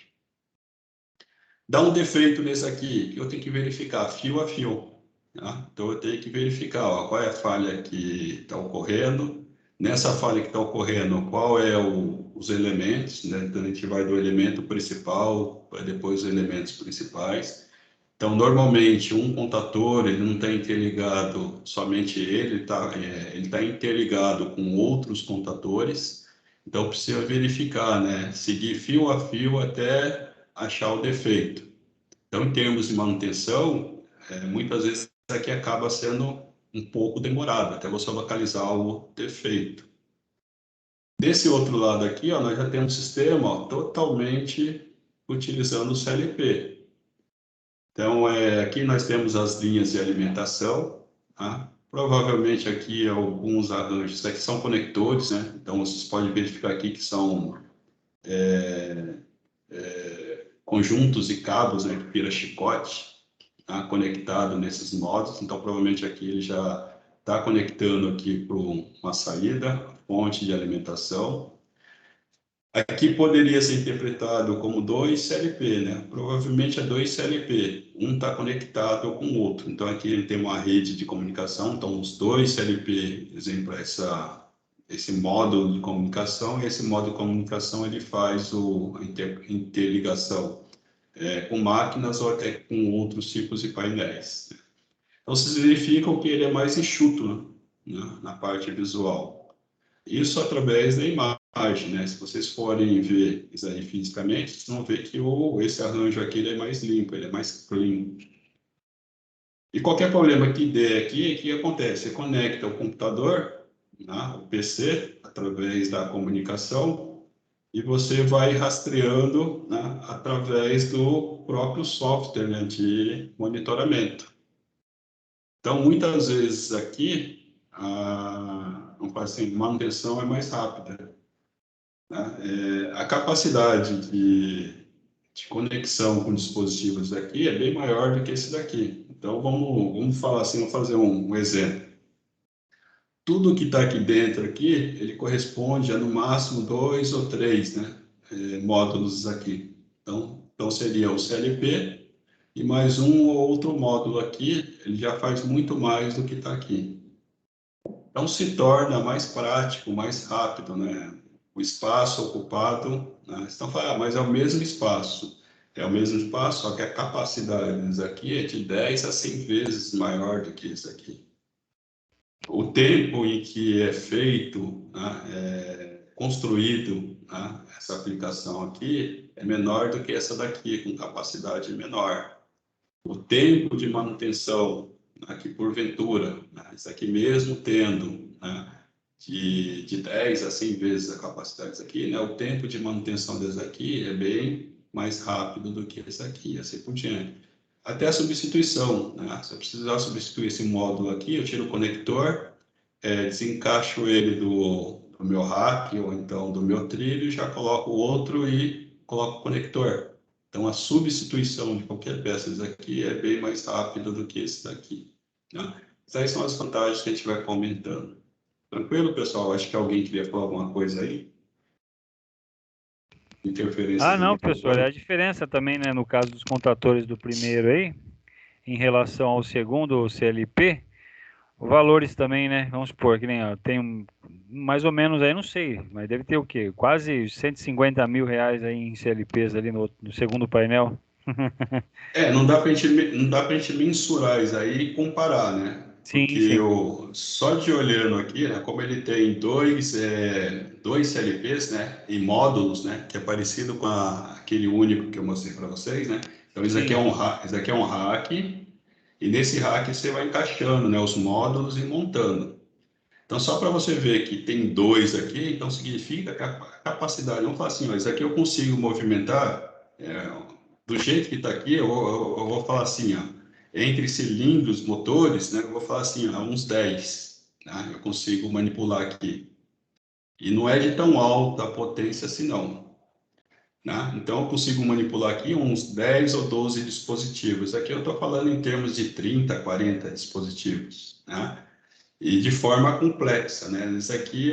Dá um defeito nesse aqui, que eu tenho que verificar fio a fio. Tá? Então, eu tenho que verificar, ó, qual é a falha que está ocorrendo. Nessa falha que está ocorrendo, qual é os elementos, né? Então, a gente vai do elemento principal para depois os elementos principais. Então, normalmente, um contator, ele não está interligado, somente ele tá interligado com outros contatores. Então, precisa verificar, né? Seguir fio a fio até achar o defeito. Então, em termos de manutenção, muitas vezes aqui acaba sendo um pouco demorado, até você localizar o defeito. Desse outro lado aqui, ó, nós já temos um sistema, ó, totalmente utilizando o CLP. Então, aqui nós temos as linhas de alimentação, tá? Provavelmente aqui alguns arranjos, aqui são conectores, né? Então, vocês podem verificar aqui que são conjuntos e cabos, né, que vira chicote, tá? Conectado nesses modos. Então, provavelmente aqui ele já está conectando aqui para uma saída, fonte de alimentação. Aqui poderia ser interpretado como 2 CLP, né? Provavelmente é 2 CLP, um está conectado com o outro. Então, aqui ele tem uma rede de comunicação, então os 2 CLP, exemplo, esse módulo de comunicação, e esse módulo de comunicação ele faz a interligação com máquinas ou até com outros tipos de painéis. Então, vocês verificam que ele é mais enxuto, né, na parte visual. Isso através da imagem, né? Se vocês forem ver isso aí fisicamente, vocês vão ver que esse arranjo aqui ele é mais limpo, ele é mais clean. E qualquer problema que dê aqui, o que acontece? Você conecta o computador, né, o PC, através da comunicação, e você vai rastreando, né, através do próprio software, né, de monitoramento. Então, muitas vezes aqui, vamos falar assim, manutenção é mais rápida, né? A capacidade de conexão com dispositivos daqui é bem maior do que esse daqui. Então, vamos falar assim, vamos fazer um exemplo. Tudo que está aqui dentro aqui, ele corresponde a no máximo 2 ou 3, né, módulos aqui. Então seria o CLP e mais um ou outro módulo aqui, ele já faz muito mais do que está aqui. Então se torna mais prático, mais rápido, né? O espaço ocupado, né? Então fala, mas é o mesmo espaço. É o mesmo espaço, só que a capacidade deles aqui é de 10 a 100 vezes maior do que isso aqui. O tempo em que é feito, né, construído, né, essa aplicação aqui é menor do que essa daqui, com capacidade menor. O tempo de manutenção, né, que porventura, né, isso aqui mesmo tendo, né, de 10 a 100 vezes a capacidade disso aqui, né, o tempo de manutenção desse aqui é bem mais rápido do que esse aqui, assim por diante. Até a substituição, né? Se eu precisar substituir esse módulo aqui, eu tiro o conector, desencaixo ele do meu rack ou então do meu trilho, já coloco o outro e coloco o conector. Então, a substituição de qualquer peça aqui é bem mais rápida do que esse daqui, né? Essas são as vantagens que a gente vai comentando. Tranquilo, pessoal? Acho que alguém queria falar alguma coisa aí. interferência Ah, do não, professor, é microfone. a diferença também, né, no caso dos contadores do primeiro aí, em relação ao segundo, o CLP, valores também, né, vamos supor, que nem, ó, tem mais ou menos aí, não sei, mas deve ter o quê? Quase 150 mil reais aí em CLPs ali no segundo painel. Não dá pra gente mensurar isso aí e comparar, né? Sim, Porque sim, só de olhando aqui, né, como ele tem dois CLPs, né, em módulos, né, que é parecido com aquele único que eu mostrei para vocês, né? Então, sim, isso aqui é um rack, e nesse rack você vai encaixando, né, os módulos e montando. Então, só para você ver que tem dois aqui, então significa que a capacidade, vamos falar assim, ó, isso aqui eu consigo movimentar, do jeito que está aqui, eu vou falar assim, ó, entre cilindros, motores, né, eu vou falar assim, ó, uns 10, né, eu consigo manipular aqui. E não é de tão alta a potência assim, não. Né? Então, eu consigo manipular aqui uns 10 ou 12 dispositivos. Aqui eu estou falando em termos de 30, 40 dispositivos. Né? E de forma complexa, né? Isso aqui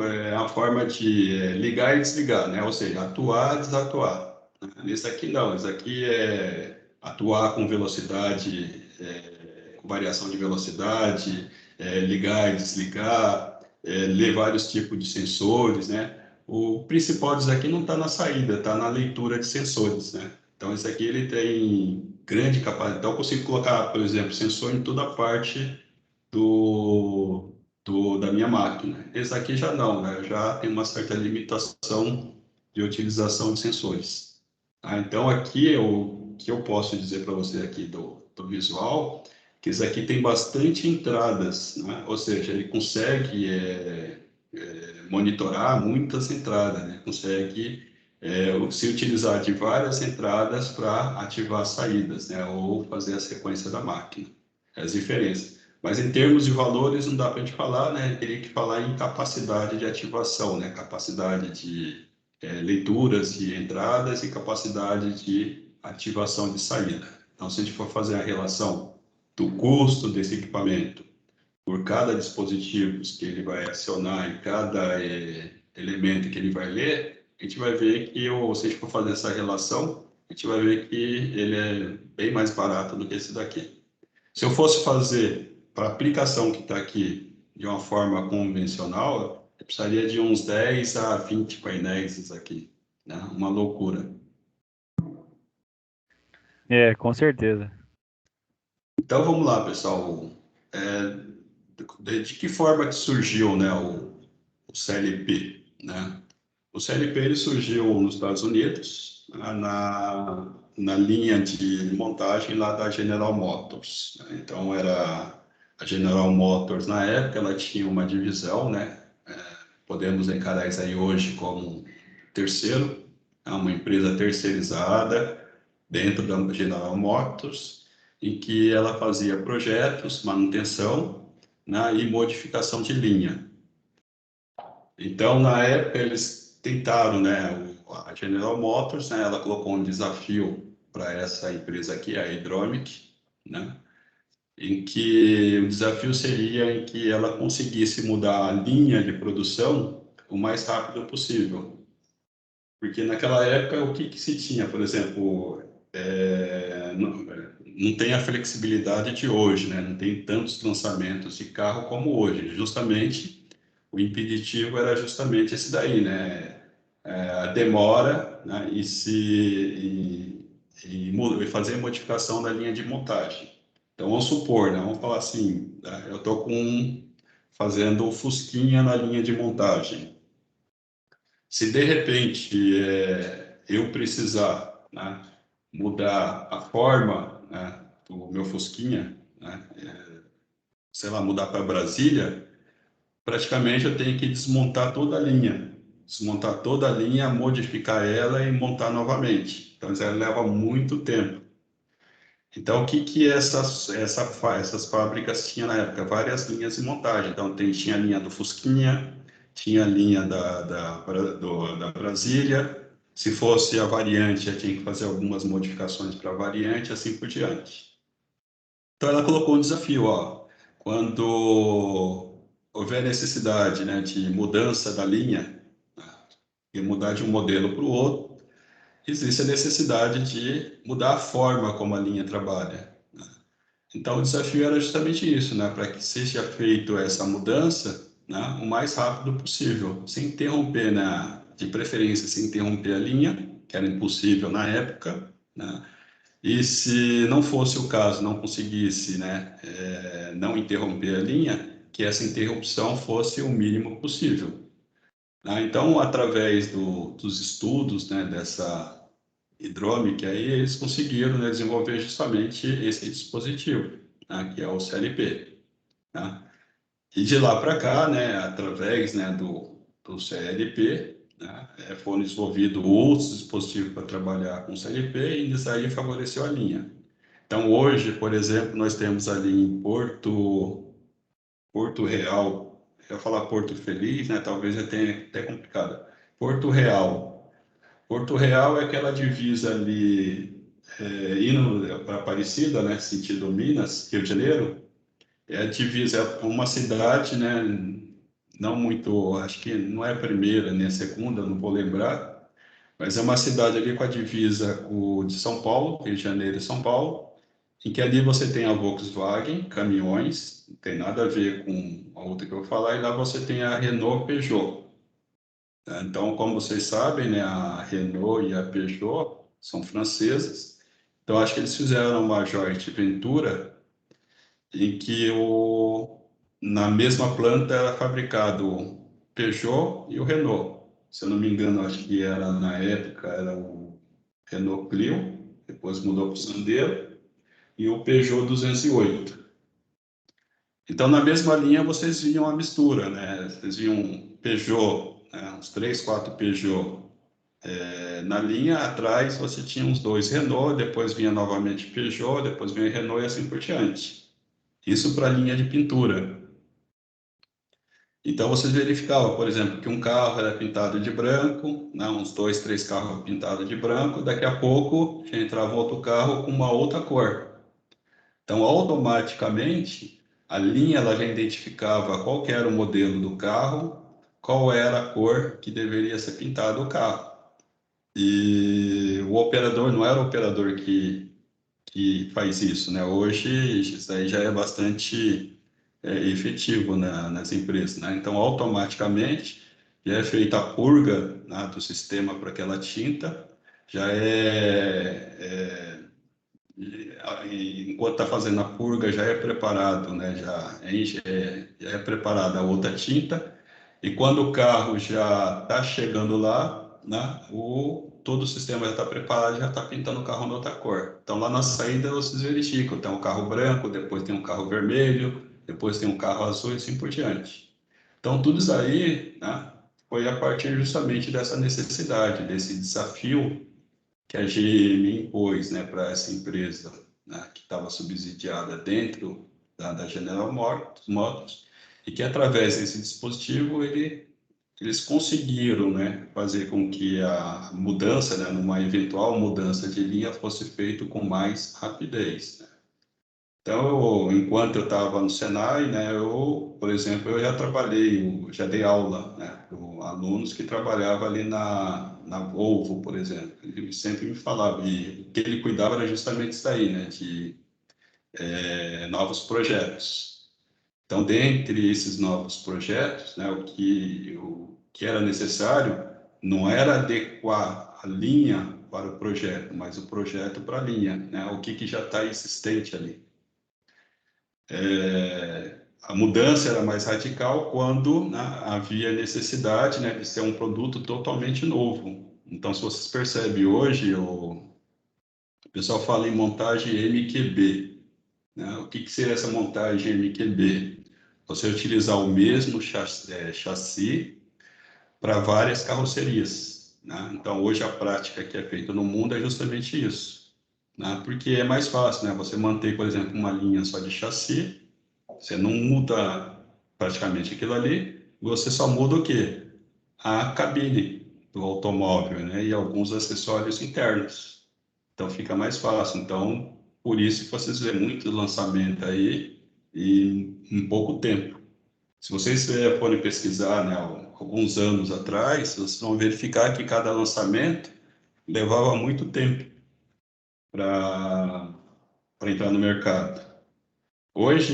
é a forma de ligar e desligar, né? Ou seja, atuar, desatuar. Né? Isso aqui não, isso aqui é atuar com velocidade, com variação de velocidade, ligar e desligar, ler vários tipos de sensores, né? O principal disso aqui não está na saída, está na leitura de sensores, né? Então, isso aqui ele tem grande capacidade. Então, eu consigo colocar, por exemplo, sensor em toda a parte da minha máquina. Esse aqui já não, né? Já tem uma certa limitação de utilização de sensores. Então, aqui o que eu posso dizer para você aqui do visual, que esse aqui tem bastante entradas, né? Ou seja, ele consegue monitorar muitas entradas, né? Consegue se utilizar de várias entradas para ativar saídas, né? Ou fazer a sequência da máquina. As diferenças. Mas em termos de valores, não dá para a gente falar, né? Teria que falar em capacidade de ativação, né? Capacidade de leituras de entradas e capacidade de ativação de saída. Então, se a gente for fazer a relação do custo desse equipamento por cada dispositivo que ele vai acionar e cada elemento que ele vai ler, a gente vai ver que, se a gente for fazer essa relação, a gente vai ver que ele é bem mais barato do que esse daqui. Se eu fosse fazer para a aplicação que está aqui de uma forma convencional, eu precisaria de uns 10 a 20 painéis isso aqui, né? Uma loucura. com certeza. Então vamos lá, pessoal. De que forma que surgiu, né, o CLP, né? O CLP ele surgiu nos Estados Unidos, né, na linha de montagem lá da General Motors, né? Então era a General Motors na época, ela tinha uma divisão, né? Podemos encarar isso aí hoje como terceiro, é uma empresa terceirizada dentro da General Motors, em que ela fazia projetos, manutenção, né, e modificação de linha. Então, na época, eles tentaram, né, a General Motors, né, ela colocou um desafio para essa empresa aqui, a Hydronic, né, em que o desafio seria em que ela conseguisse mudar a linha de produção o mais rápido possível. Porque naquela época, o que se tinha, por exemplo, não tem a flexibilidade de hoje, né? Não tem tantos lançamentos de carro como hoje. Justamente, o impeditivo era justamente esse daí, né? A demora, né? E fazer modificação da linha de montagem. Então, vamos supor, né? Vamos falar assim, né? Eu estou fazendo o Fusquinha na linha de montagem. Se de repente eu precisar, né, mudar a forma, né, do meu Fusquinha, né, sei lá, mudar para Brasília, praticamente eu tenho que desmontar toda a linha. Desmontar toda a linha, modificar ela e montar novamente. Então, isso leva muito tempo. Então, o que essas fábricas tinham na época? Várias linhas de montagem. Então, tinha a linha do Fusquinha, tinha a linha da Brasília. Se fosse a variante, tinha que fazer algumas modificações para a variante, assim por diante. Então, ela colocou um desafio, ó, quando houver necessidade, né, de mudança da linha, né, porque mudar de um modelo para o outro, existe a necessidade de mudar a forma como a linha trabalha, né? Então, o desafio era justamente isso, né? Para que seja feito essa mudança, né, o mais rápido possível, sem interromper, né, de preferência, sem interromper a linha, que era impossível na época, né? E se não fosse o caso, não conseguisse, né, não interromper a linha, que essa interrupção fosse o mínimo possível, né? Então, através dos estudos, né, dessa hidrômica, aí eles conseguiram, né, desenvolver justamente esse dispositivo, né, que é o CLP, né? E de lá para cá, né, através, né, do CLP, né, foram desenvolvidos outros dispositivos para trabalhar com CLP e isso aí favoreceu a linha. Então, hoje, por exemplo, nós temos ali em Porto Real, eu ia falar Porto Feliz, né, talvez eu tenha até complicado. Porto Real. Porto Real é aquela divisa ali, indo para Aparecida, né, sentido Minas, Rio de Janeiro. É a divisa, é uma cidade, né, não muito, acho que não é a primeira nem a segunda, não vou lembrar, mas é uma cidade ali com a divisa de São Paulo, Rio de Janeiro e São Paulo, em que ali você tem a Volkswagen, caminhões, não tem nada a ver com a outra que eu vou falar, e lá você tem a Renault Peugeot. Tá? Então, como vocês sabem, né, a Renault e a Peugeot são francesas, então acho que eles fizeram uma joint ventura em que na mesma planta era fabricado o Peugeot e o Renault. Se eu não me engano, acho que era na época era o Renault Clio, depois mudou para o Sandero, e o Peugeot 208. Então, na mesma linha, vocês viam a mistura, né? Vocês viam Peugeot, né? Uns 3, 4 Peugeot. Na linha atrás, você tinha uns 2 Renault, depois vinha novamente Peugeot, depois vinha Renault e assim por diante. Isso para a linha de pintura. Então, vocês verificavam, por exemplo, que um carro era pintado de branco, né, uns 2, 3 carros pintados de branco, daqui a pouco já entrava outro carro com uma outra cor. Então, automaticamente, a linha ela já identificava qual que era o modelo do carro, qual era a cor que deveria ser pintado o carro. E o operador não era o operador que faz isso, né? Hoje, isso aí já é bastante efetivo nas empresas, né? Então, automaticamente, já é feita a purga, né, do sistema para aquela tinta, já enquanto está fazendo a purga, já é preparado, né? Já é preparada a outra tinta, e quando o carro já está chegando lá, né, todo o sistema já está preparado, já está pintando o carro de outra cor. Então, lá na saída, vocês verificam, tem um carro branco, depois tem um carro vermelho, depois tem um carro azul e assim por diante. Então, tudo isso aí, né, foi a partir justamente dessa necessidade, desse desafio que a GM impôs, né, para essa empresa, né, que estava subsidiada dentro da General Motors, e que através desse dispositivo eles conseguiram, né, fazer com que a mudança, né, numa eventual mudança de linha fosse feito com mais rapidez, né? Então, enquanto eu estava no Senai, né, por exemplo, eu já trabalhei, já dei aula, né, para alunos que trabalhavam ali na Volvo, por exemplo. Ele sempre me falava, e o que ele cuidava era justamente isso aí, né, de novos projetos. Então, dentre esses novos projetos, né, o que era necessário não era adequar a linha para o projeto, mas o projeto para a linha, né, o que já está existente ali. A mudança era mais radical quando, né, havia necessidade, né, de ser um produto totalmente novo. Então, se vocês percebem hoje, o pessoal fala em montagem MQB, né? O que seria essa montagem MQB? Você utilizar o mesmo chassi para várias carrocerias, né? Então, hoje a prática que é feita no mundo é justamente isso, né? Porque é mais fácil, né? Você manter, por exemplo, uma linha só de chassi. Você não muda praticamente aquilo ali, você só muda o quê? A cabine do automóvel, né? E alguns acessórios internos. Então fica mais fácil. Então, por isso que vocês vê muito lançamento aí em pouco tempo. Se vocês forem pesquisar, né, alguns anos atrás, vocês vão verificar que cada lançamento levava muito tempo para entrar no mercado. Hoje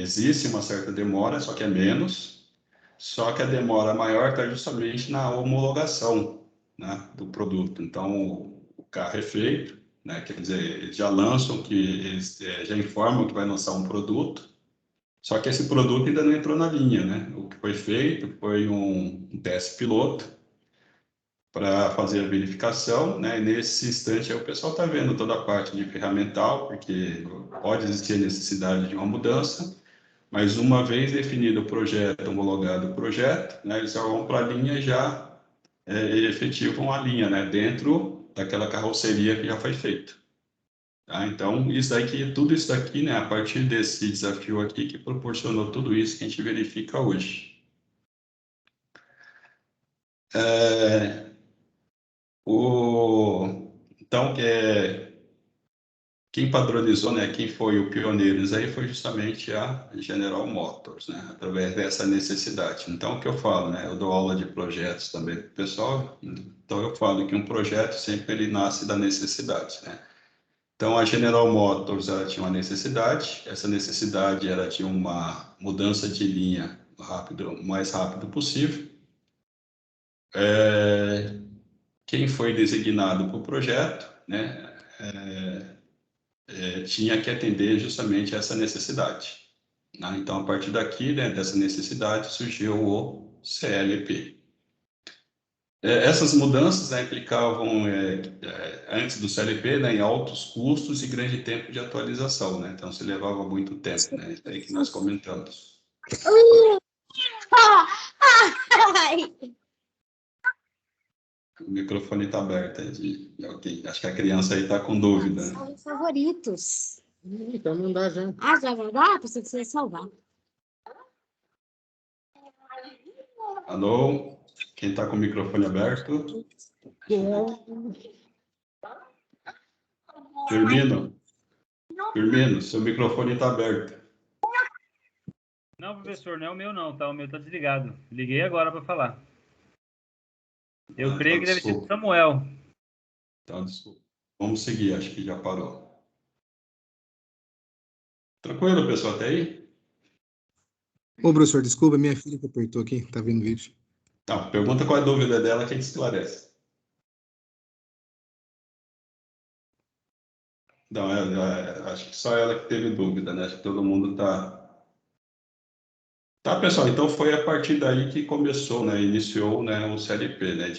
existe uma certa demora, só que é menos, só que a demora maior está justamente na homologação, né, do produto. Então, o carro é feito, né, quer dizer, eles já lançam, eles já informam que vai lançar um produto, só que esse produto ainda não entrou na linha, né? O que foi feito foi um teste piloto para fazer a verificação, né? E nesse instante aí o pessoal está vendo toda a parte de ferramental, porque pode existir a necessidade de uma mudança, mas uma vez definido o projeto, homologado o projeto, né, eles já vão para a linha e já efetivam a linha, né, dentro daquela carroceria que já foi feita. Tá? Então, tudo isso daqui, né, a partir desse desafio aqui, que proporcionou tudo isso que a gente verifica hoje. Então, quem padronizou, né, quem foi o pioneiro, isso aí foi justamente a General Motors, né, através dessa necessidade. Então, o que eu falo, né, eu dou aula de projetos também para o pessoal, então eu falo que um projeto sempre ele nasce da necessidade, né. Então, a General Motors ela tinha uma necessidade, essa necessidade era de uma mudança de linha o mais rápido possível. Quem foi designado para o projeto, né, tinha que atender justamente essa necessidade. Né? Então, a partir daqui, né, dessa necessidade, surgiu o CLP. Essas mudanças, né, implicavam, antes do CLP, né, em altos custos e grande tempo de atualização. Né? Então, se levava muito tempo, né? Isso aí que nós comentamos. O microfone está aberto aí de alguém. Acho que a criança aí está com dúvida. São os favoritos. Então não dá já. Ah, já vai dar? Pensei que você ia salvar. Alô? Quem está com o microfone aberto? Firmino, seu microfone está aberto. Não, professor, não é o meu não, tá? O meu tá desligado. Liguei agora para falar. Eu creio que deve ser do Samuel. Então, desculpa. Vamos seguir, acho que já parou. Tranquilo, pessoal, até aí? Ô, professor, desculpa, minha filha que apertou aqui, tá vendo o vídeo. Tá, pergunta qual é a dúvida dela que a gente esclarece. Não, acho que só ela que teve dúvida, né? Acho que todo mundo tá... Tá, pessoal, então foi a partir daí que começou, né? Iniciou, né, o CLP, né?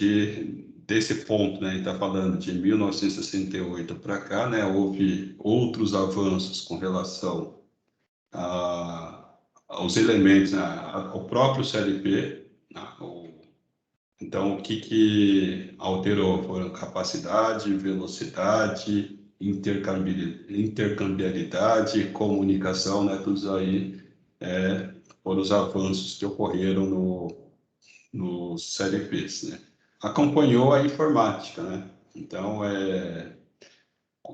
Desse ponto, né? A gente está falando de 1968 para cá, né? Houve outros avanços com relação aos elementos, né, ao próprio CLP, né? Então, o que alterou foram capacidade, velocidade, intercambiabilidade, comunicação, né? Tudo isso aí foram os avanços que ocorreram nos CLPs, né? Acompanhou a informática, né? Então,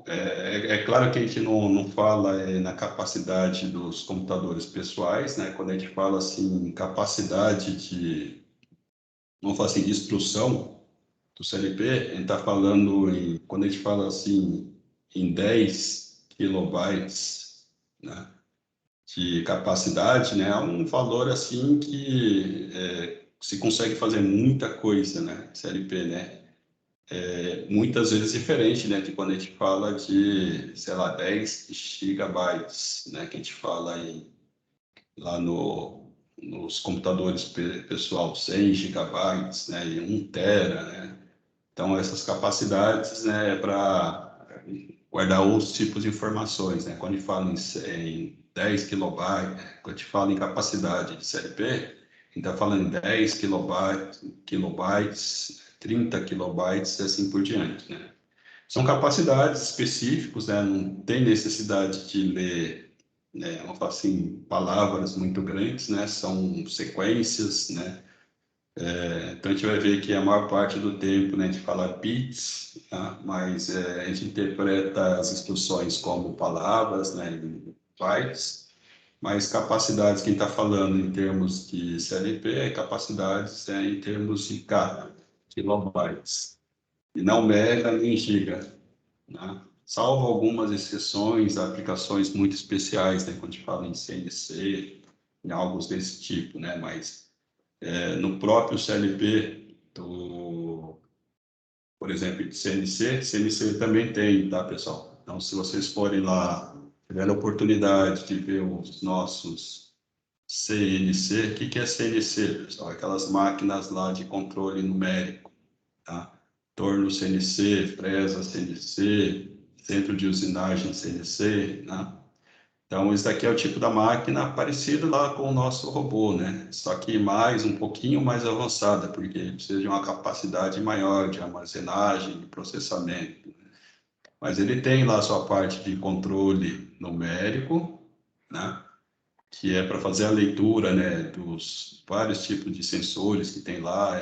é claro que a gente não fala na capacidade dos computadores pessoais, né? Quando a gente fala assim, em capacidade vamos falar assim, de instrução do CLP, a gente está falando quando a gente fala assim, em 10 kilobytes, né, de capacidade, né, é um valor assim que se consegue fazer muita coisa, né, CLP, né, muitas vezes diferente, né, de quando a gente fala de, sei lá, 10 gigabytes, né, que a gente fala lá nos computadores pessoal, 100 gigabytes, né, e 1 tera, né, então essas capacidades, né, para guardar outros tipos de informações, né, quando a gente fala em 10 kilobytes, quando a gente fala em capacidade de CLP, a gente está falando em 10 kilobytes, 30 kilobytes e assim por diante, né. São capacidades específicas, né, não tem necessidade de ler, né, vamos falar assim, palavras muito grandes, né, são sequências, né. Então a gente vai ver que a maior parte do tempo, né, a gente fala bits, tá? Mas a gente interpreta as instruções como palavras, né, em bytes. Mas capacidades, quem está falando em termos de CLP, capacidades em termos de K, kilobytes, e não mega nem giga, né? Salvo algumas exceções, aplicações muito especiais, né, quando a gente fala em CNC, em algo desse tipo, né? Mas no próprio CLP, por exemplo, de CNC também tem, tá, pessoal? Então, se vocês forem lá, tiverem a oportunidade de ver os nossos CNC, o que é CNC, pessoal? Aquelas máquinas lá de controle numérico, tá? Torno CNC, fresa CNC, centro de usinagem CNC, né? Então, esse daqui é o tipo da máquina parecido lá com o nosso robô, né? Só que um pouquinho mais avançada, porque precisa de uma capacidade maior de armazenagem, de processamento. Mas ele tem lá a sua parte de controle numérico, né? Que é para fazer a leitura, né, dos vários tipos de sensores que tem lá,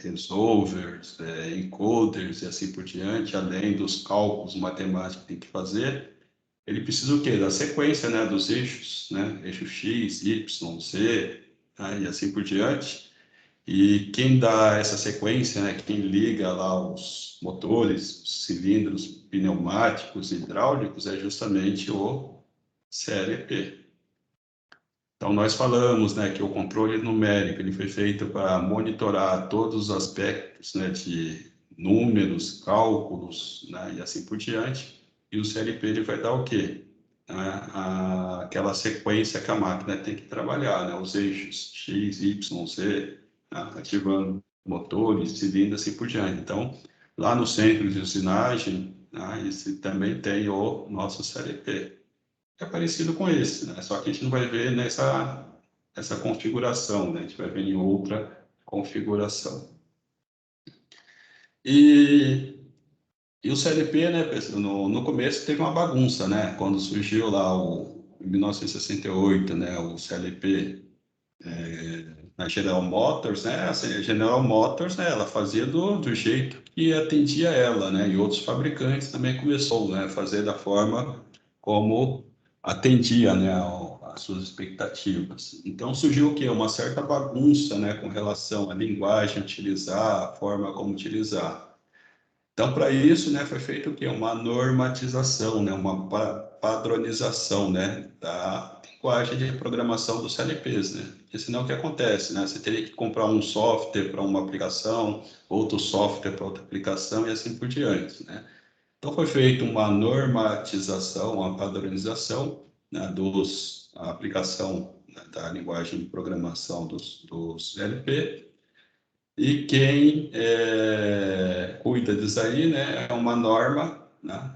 resolvers, encoders e assim por diante, além dos cálculos matemáticos que tem que fazer. Ele precisa o quê? Da sequência, né, dos eixos, né, eixo X, Y, Z, né, e assim por diante. E quem dá essa sequência, né, quem liga lá os motores, os cilindros pneumáticos, hidráulicos, é justamente o CLP. Então, nós falamos, né, que o controle numérico ele foi feito para monitorar todos os aspectos, né, de números, cálculos, né, e assim por diante. E o CLP ele vai dar o quê? Aquela sequência que a máquina tem que trabalhar, né, os eixos X, Y, Z, né, ativando motores, cilindros, assim por diante. Então, lá no centro de usinagem, né, esse também tem o nosso CLP. É parecido com esse, né? Só que a gente não vai ver essa configuração, né? A gente vai ver em outra configuração. E o CLP, né, no começo teve uma bagunça, né? Quando surgiu lá em 1968, né, o CLP na General Motors, né? A General Motors, né, ela fazia do jeito que atendia ela, né? E outros fabricantes também começou, né, a fazer da forma como atendia, né, as suas expectativas. Então surgiu o quê? Uma certa bagunça, né, com relação à linguagem utilizar, a forma como utilizar. Então, para isso, né, foi feito o quê? Uma normatização, né, uma padronização, né, da linguagem de programação dos CLPs, né? Porque senão o que acontece, né? Você teria que comprar um software para uma aplicação, outro software para outra aplicação e assim por diante, né? Então, foi feita uma normatização, uma padronização, né, a aplicação, né, da linguagem de programação dos CLP. E quem cuida disso aí, né, é uma norma, né,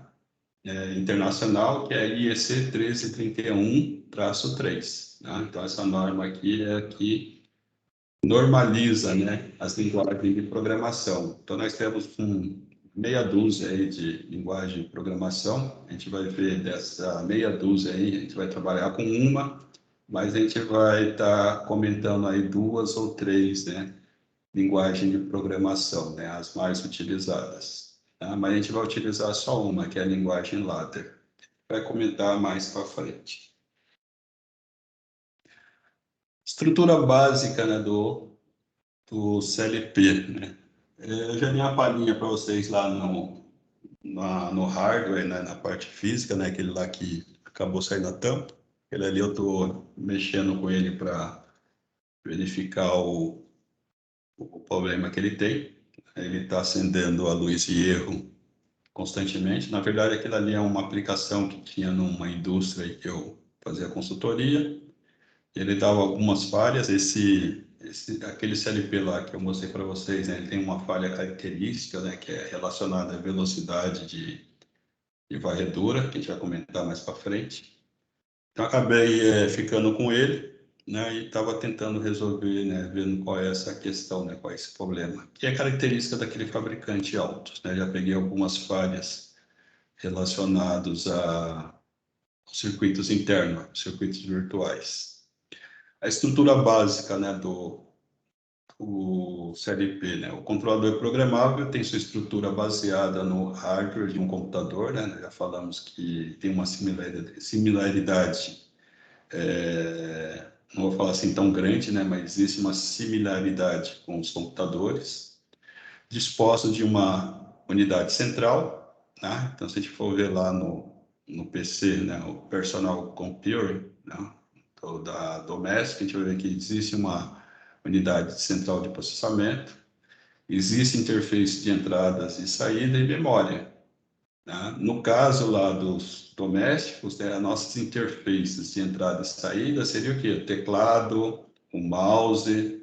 internacional, que é a IEC 1331-3. Né? Então, essa norma aqui é a que normaliza, né, as linguagens de programação. Então, nós temos meia dúzia aí de linguagem de programação. A gente vai ver dessa meia dúzia aí, a gente vai trabalhar com uma, mas a gente vai estar comentando aí duas ou três, né, linguagem de programação, né, as mais utilizadas. Tá? Mas a gente vai utilizar só uma, que é a linguagem ladder. Vai comentar mais para frente. Estrutura básica, né, do CLP, né? Eu já dei uma palhinha para vocês lá no hardware, né, na parte física, né, aquele lá que acabou saindo a tampa. Ele ali eu estou mexendo com ele para verificar o problema que ele tem. Ele está acendendo a luz de erro constantemente. Na verdade, aquilo ali é uma aplicação que tinha numa indústria que eu fazia consultoria. Ele dava algumas falhas. Aquele CLP lá que eu mostrei para vocês, né, ele tem uma falha característica, né, que é relacionada à velocidade de varredura, que a gente vai comentar mais para frente. Então, acabei ficando com ele, né, e estava tentando resolver, né, vendo qual é essa questão, né, qual é esse problema, que é característica daquele fabricante Autos, né, já peguei algumas falhas relacionadas a circuitos internos, circuitos virtuais. A estrutura básica, né, do CLP, né, o controlador programável tem sua estrutura baseada no hardware de um computador, né, já falamos que tem uma similaridade não vou falar assim tão grande, né, mas existe uma similaridade com os computadores, dispostos de uma unidade central, né? Então, se a gente for ver lá no PC, né, o Personal Computer, né, da Domestic, a gente vai ver que existe uma unidade central de processamento, existe interface de entradas e saída e memória. Né? No caso lá dos domésticos, né, as nossas interfaces de entrada e saída seria o quê? O teclado, o mouse,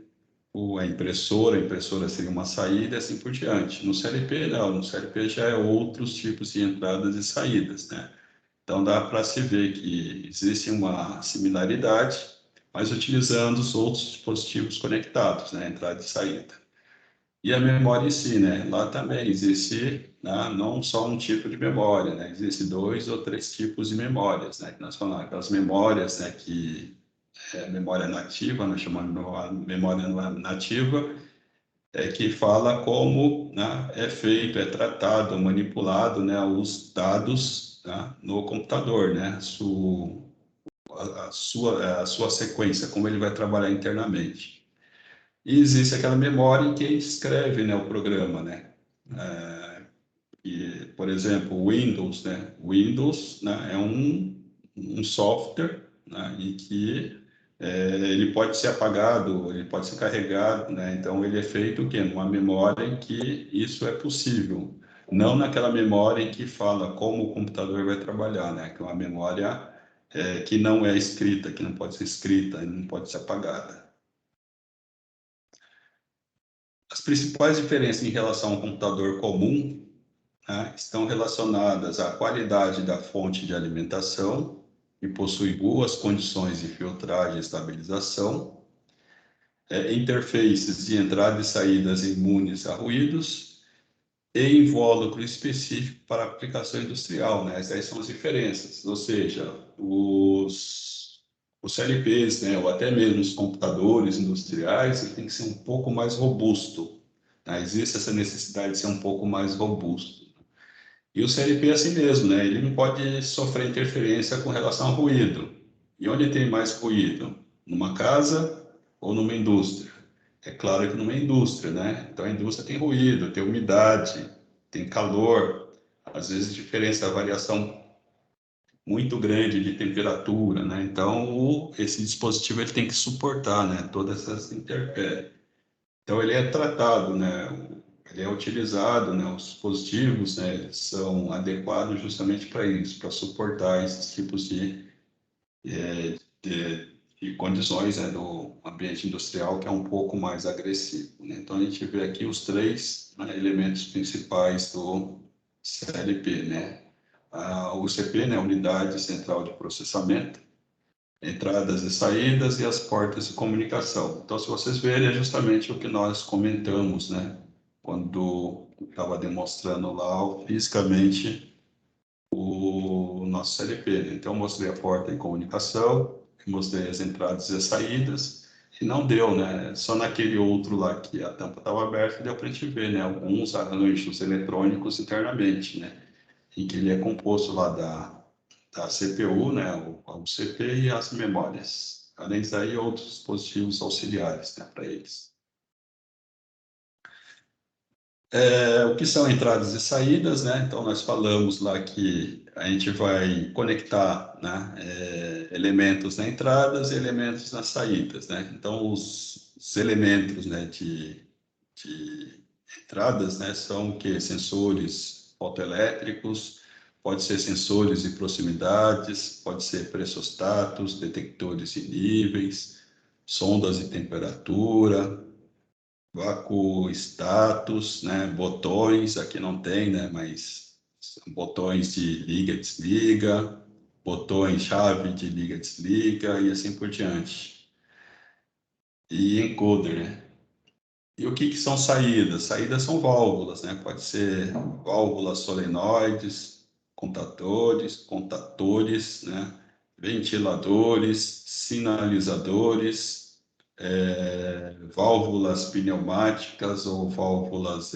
a impressora seria uma saída e assim por diante. No CLP, não. No CLP já é outros tipos de entradas e saídas, né? Então, dá para se ver que existe uma similaridade, mas utilizando os outros dispositivos conectados, né? Entrada e saída. E a memória em si, né? Lá também existe, né, não só um tipo de memória, né? Existem 2 ou 3 tipos de memórias, né? Que nós falamos, aquelas memórias, né, que é memória nativa, nós chamamos de memória nativa, que fala como, né, é feito, é tratado, manipulado, né, os dados, né, no computador, né? A sua sequência, como ele vai trabalhar internamente. E existe aquela memória em que escreve, né, o programa, né? Por exemplo, o Windows, né? Windows, né, é um software, né, em que ele pode ser apagado, ele pode ser carregado, né? Então ele é feito o quê? Numa memória em que isso é possível, não naquela memória em que fala como o computador vai trabalhar, né? Que é uma memória que não é escrita, que não pode ser escrita, não pode ser apagada. As principais diferenças em relação ao computador comum, né, estão relacionadas à qualidade da fonte de alimentação, que possui boas condições de filtragem e estabilização, interfaces de entrada e saídas imunes a ruídos e invólucro específico para aplicação industrial, né? Essas são as diferenças, ou seja, os CLPs, né, ou até mesmo os computadores industriais, ele tem que ser um pouco mais robusto, né? Existe essa necessidade de ser um pouco mais robusto. E o CLP é assim mesmo, né? Ele não pode sofrer interferência com relação ao ruído. E onde tem mais ruído? Numa casa ou numa indústria? É claro que numa indústria, né? Então a indústria tem ruído, tem umidade, tem calor, às vezes diferença, a variação muito grande de temperatura, né? Então esse dispositivo ele tem que suportar, né, todas essas intempéries. Então ele é tratado, né? Ele é utilizado, né? Os dispositivos, né, eles são adequados justamente para isso, para suportar esses tipos de condições, né, do ambiente industrial que é um pouco mais agressivo, né? Então a gente vê aqui os 3, né, elementos principais do CLP, né? A UCP, né, Unidade Central de Processamento, entradas e saídas e as portas de comunicação. Então, se vocês verem, é justamente o que nós comentamos, né? Quando estava demonstrando lá fisicamente o nosso CLP, né? Então, eu mostrei a porta de comunicação, mostrei as entradas e as saídas, e não deu, né? Só naquele outro lá que a tampa estava aberta, deu para a gente ver, né? Alguns arranjos eletrônicos internamente, né? Em que ele é composto lá da CPU, né, o CP e as memórias. Além disso, aí, outros dispositivos auxiliares, né, para eles. O que são entradas e saídas, né? Então, nós falamos lá que a gente vai conectar, né, elementos nas entradas e elementos nas saídas, né? Então, os elementos, né, de entradas, né, são o quê? Sensores fotoelétricos, pode ser sensores de proximidades, pode ser pressostatos, detectores de níveis, sondas de temperatura, vácuo status, né, botões, aqui não tem, né, mas são botões de liga, desliga, botões chave de liga, desliga e assim por diante. E encoder, né? E o que são saídas? Saídas são válvulas, né? Pode ser válvulas solenoides, contadores, né? Ventiladores, sinalizadores, válvulas pneumáticas ou válvulas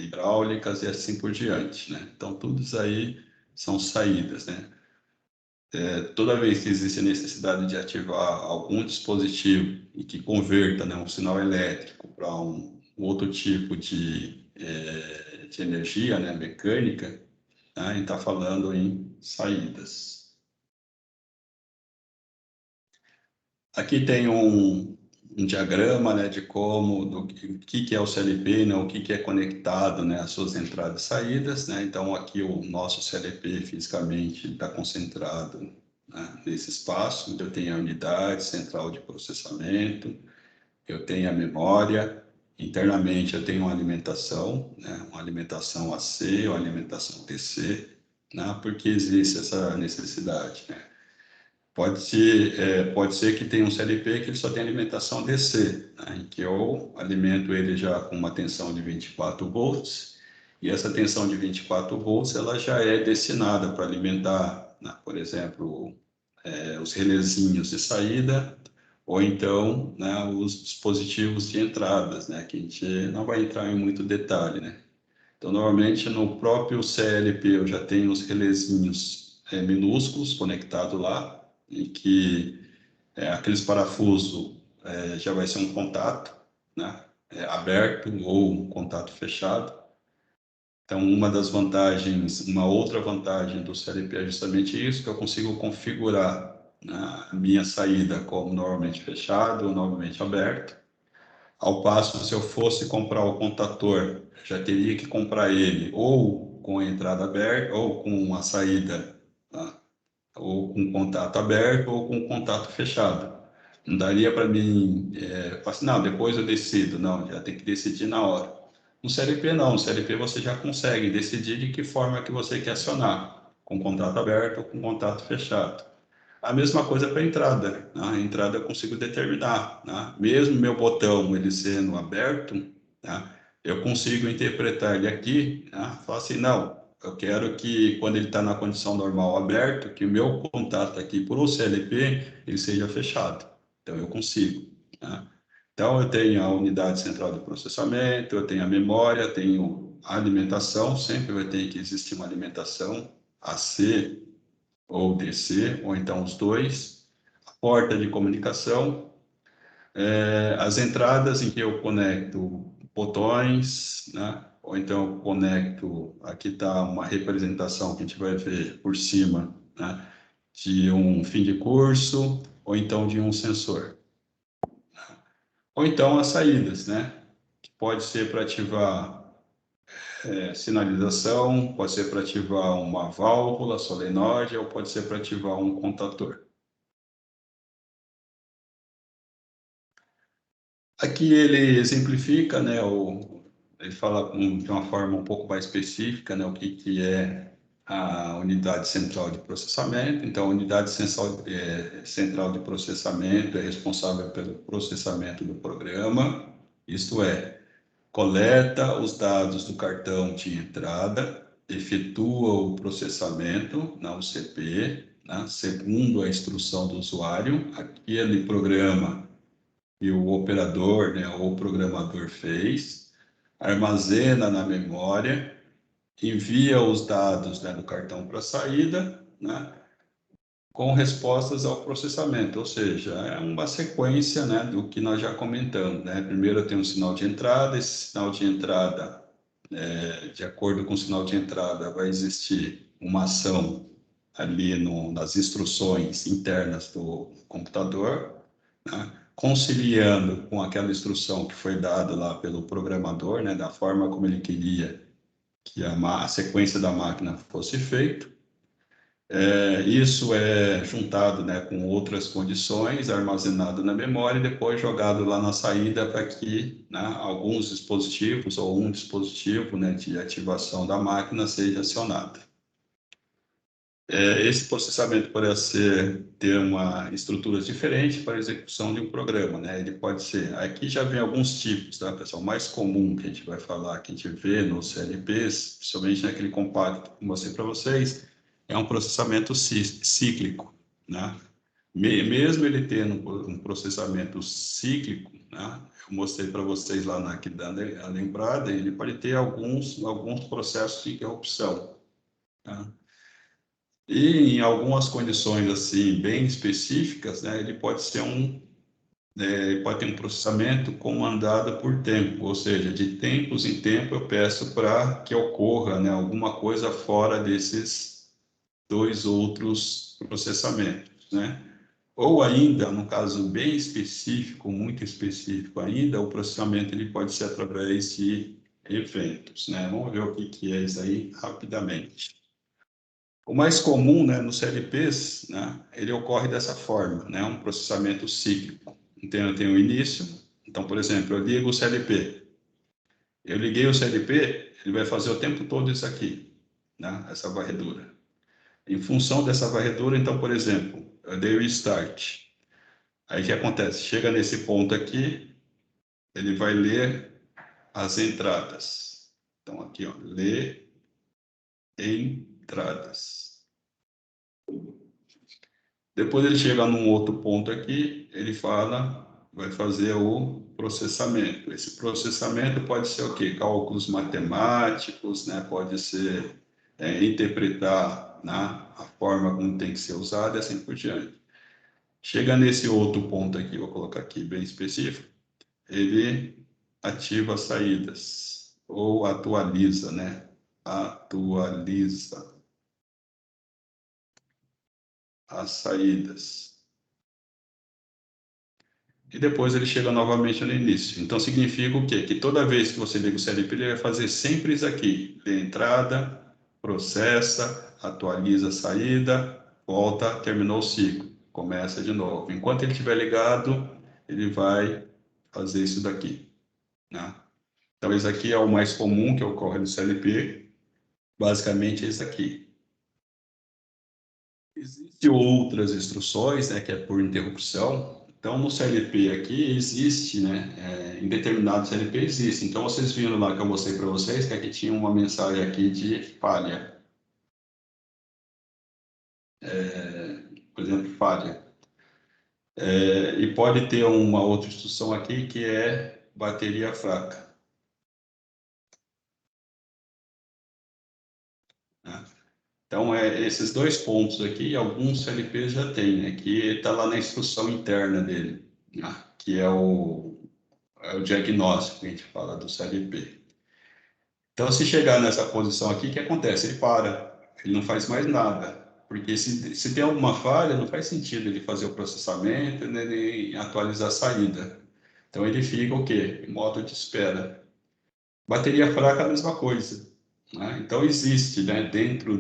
hidráulicas e assim por diante, né? Então, tudo isso aí são saídas, né? toda vez que existe a necessidade de ativar algum dispositivo e que converta, né, um sinal elétrico para um outro tipo de energia, né, mecânica, né, a gente está falando em saídas. Aqui tem um diagrama, né, de como, do que é o CLP, né, o que é conectado, né, às suas entradas e saídas, né. Então, aqui o nosso CLP fisicamente está concentrado, né, nesse espaço, onde eu tenho a unidade central de processamento, eu tenho a memória, internamente eu tenho uma alimentação, né, uma alimentação AC, uma alimentação DC, né, porque existe essa necessidade, né. Pode ser que tenha um CLP que ele só tem alimentação DC, né, em que eu alimento ele já com uma tensão de 24 volts, e essa tensão de 24 volts ela já é destinada para alimentar, né, por exemplo, os relézinhos de saída, ou então, né, os dispositivos de entradas, né, que a gente não vai entrar em muito detalhe, né. Então, normalmente, no próprio CLP, eu já tenho os relézinhos minúsculos conectados lá, em que aqueles parafusos já vai ser um contato, né, aberto ou um contato fechado. Então, uma outra vantagem do CLP é justamente isso, que eu consigo configurar, né, a minha saída como normalmente fechado ou normalmente aberto. Ao passo, se eu fosse comprar o contator, já teria que comprar ele ou com a entrada aberta, ou com a saída, tá, ou com contato aberto, ou com contato fechado. Não daria para mim, falar assim, não, depois eu decido. Não, já tem que decidir na hora. No CLP não, no CLP você já consegue decidir de que forma que você quer acionar, com contato aberto ou com contato fechado. A mesma coisa para a entrada, né? A entrada eu consigo determinar, né? Mesmo meu botão ele sendo aberto, né, eu consigo interpretar ele aqui, né, falar assim, não, eu quero que quando ele está na condição normal aberto, que o meu contato aqui por um CLP ele seja fechado. Então eu consigo, né? Então eu tenho a unidade central de processamento, eu tenho a memória, tenho a alimentação, sempre vai ter que existir uma alimentação AC ou DC, ou então os dois, a porta de comunicação, as entradas em que eu conecto botões, né? Ou então eu conecto, aqui está uma representação que a gente vai ver por cima, né, de um fim de curso, ou então de um sensor. Ou então as saídas, né, que pode ser para ativar sinalização, pode ser para ativar uma válvula solenoide, ou pode ser para ativar um contator. Aqui ele exemplifica, né, ele fala de uma forma um pouco mais específica, né, o que é a unidade central de processamento. Então, a unidade central de processamento é responsável pelo processamento do programa, isto é, coleta os dados do cartão de entrada, efetua o processamento na UCP, né, segundo a instrução do usuário. Aquele programa que o operador, né, ou o programador fez, armazena na memória, envia os dados, né, do cartão para a saída, né, com respostas ao processamento, ou seja, é uma sequência, né, do que nós já comentamos, né? Primeiro eu tenho um sinal de entrada, esse sinal de entrada, de acordo com o sinal de entrada, vai existir uma ação ali nas instruções internas do computador, né, conciliando com aquela instrução que foi dada lá pelo programador, né, da forma como ele queria que a sequência da máquina fosse feita. Isso é juntado, né, com outras condições, armazenado na memória e depois jogado lá na saída para que, né, alguns dispositivos ou um dispositivo, né, de ativação da máquina seja acionado. Esse processamento pode ter uma estrutura diferente para a execução de um programa, né? Ele pode ser, aqui já vem alguns tipos, tá, pessoal? O mais comum que a gente vai falar, que a gente vê nos CLPs, principalmente naquele compacto que eu mostrei para vocês, é um processamento cíclico, né? Mesmo ele tendo um processamento cíclico, né? Eu mostrei para vocês lá aqui dando a lembrada, ele pode ter alguns processos de interrupção, tá? E em algumas condições assim bem específicas, né, ele pode ser ele pode ter um processamento comandado por tempo, ou seja, de tempos em tempo eu peço para que ocorra, né, alguma coisa fora desses dois outros processamentos, né? Ou ainda, no caso bem específico, muito específico ainda, o processamento ele pode ser através de eventos, né? Vamos ver o que é isso aí rapidamente. O mais comum, né, nos CLPs, né, ele ocorre dessa forma, né, um processamento cíclico. Então, eu tenho o início. Então, por exemplo, eu ligo o CLP. Eu liguei o CLP, ele vai fazer o tempo todo isso aqui, né, essa varredura. Em função dessa varredura, então, por exemplo, eu dei o start. Aí o que acontece? Chega nesse ponto aqui, ele vai ler as entradas. Então, aqui, ó, ler entradas. Depois ele chega num outro ponto aqui, ele fala, vai fazer o processamento. Esse processamento pode ser o quê? Cálculos matemáticos, né? Pode ser interpretar, né, a forma como tem que ser usada e assim por diante. Chega nesse outro ponto aqui, vou colocar aqui bem específico, ele ativa as saídas, ou atualiza, né? Atualiza as saídas. E depois ele chega novamente no início. Então significa o quê? Que toda vez que você liga o CLP, ele vai fazer sempre isso aqui. Lê a entrada, processa, atualiza a saída, volta, terminou o ciclo. Começa de novo. Enquanto ele estiver ligado, ele vai fazer isso daqui, né? Então, esse aqui é o mais comum que ocorre no CLP. Basicamente, é esse aqui. Existem outras instruções, né, que é por interrupção. Então, no CLP aqui existe, né, em determinado CLP existe. Então, vocês viram lá que eu mostrei para vocês que aqui tinha uma mensagem aqui de falha. Por exemplo, falha. E pode ter uma outra instrução aqui que é bateria fraca, né? Então, esses dois pontos aqui, alguns CLPs já têm, né, que está lá na instrução interna dele, né, que é o diagnóstico que a gente fala do CLP. Então, se chegar nessa posição aqui, o que acontece? Ele para, ele não faz mais nada, porque se tem alguma falha, não faz sentido ele fazer o processamento, né, nem atualizar a saída. Então, ele fica o quê? Em modo de espera. Bateria fraca é a mesma coisa, né? Então, existe, né, dentro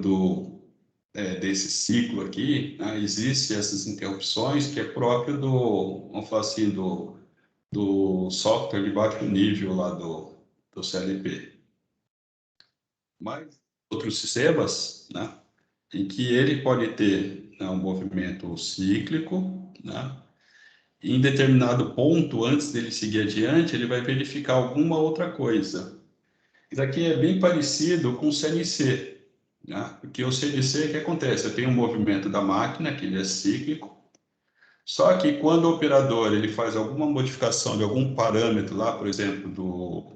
desse ciclo aqui, né, existe essas interrupções que é próprio vamos falar assim, do software de baixo nível lá do CLP. Mas outros sistemas, né, em que ele pode ter, né, um movimento cíclico, né, e em determinado ponto, antes dele seguir adiante, ele vai verificar alguma outra coisa. Isso aqui é bem parecido com o CNC, né? Porque o CNC, o que acontece? Eu tenho um movimento da máquina, que ele é cíclico, só que quando o operador ele faz alguma modificação de algum parâmetro lá, por exemplo,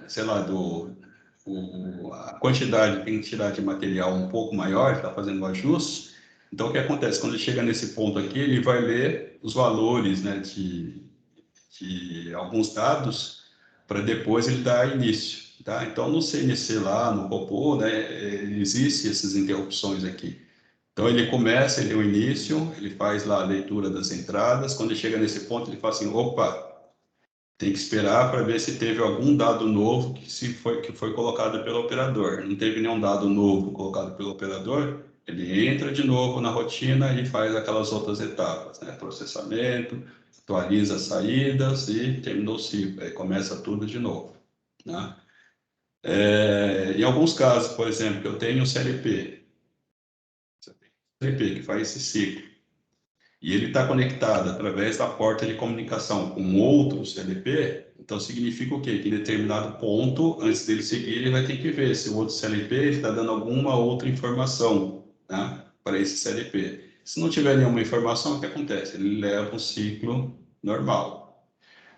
sei lá, a quantidade que tem que tirar de material um pouco maior, está fazendo o ajuste. Então, o que acontece? Quando ele chega nesse ponto aqui, ele vai ler os valores, né, de alguns dados para depois ele dar início, tá? Então, no CNC lá, no robô, né, existem essas interrupções aqui. Então, ele começa, ele é o início, ele faz lá a leitura das entradas. Quando ele chega nesse ponto, ele fala assim, opa, tem que esperar para ver se teve algum dado novo que foi colocado pelo operador. Não teve nenhum dado novo colocado pelo operador, ele entra de novo na rotina e faz aquelas outras etapas, né? Processamento, atualiza as saídas e terminou o ciclo. Aí começa tudo de novo, né? Em alguns casos, por exemplo, que eu tenho um CLP que faz esse ciclo, e ele está conectado através da porta de comunicação com outro CLP, então significa o quê? Que em determinado ponto, antes dele seguir, ele vai ter que ver se o outro CLP está dando alguma outra informação, né, para esse CLP. Se não tiver nenhuma informação, o que acontece? Ele leva um ciclo normal.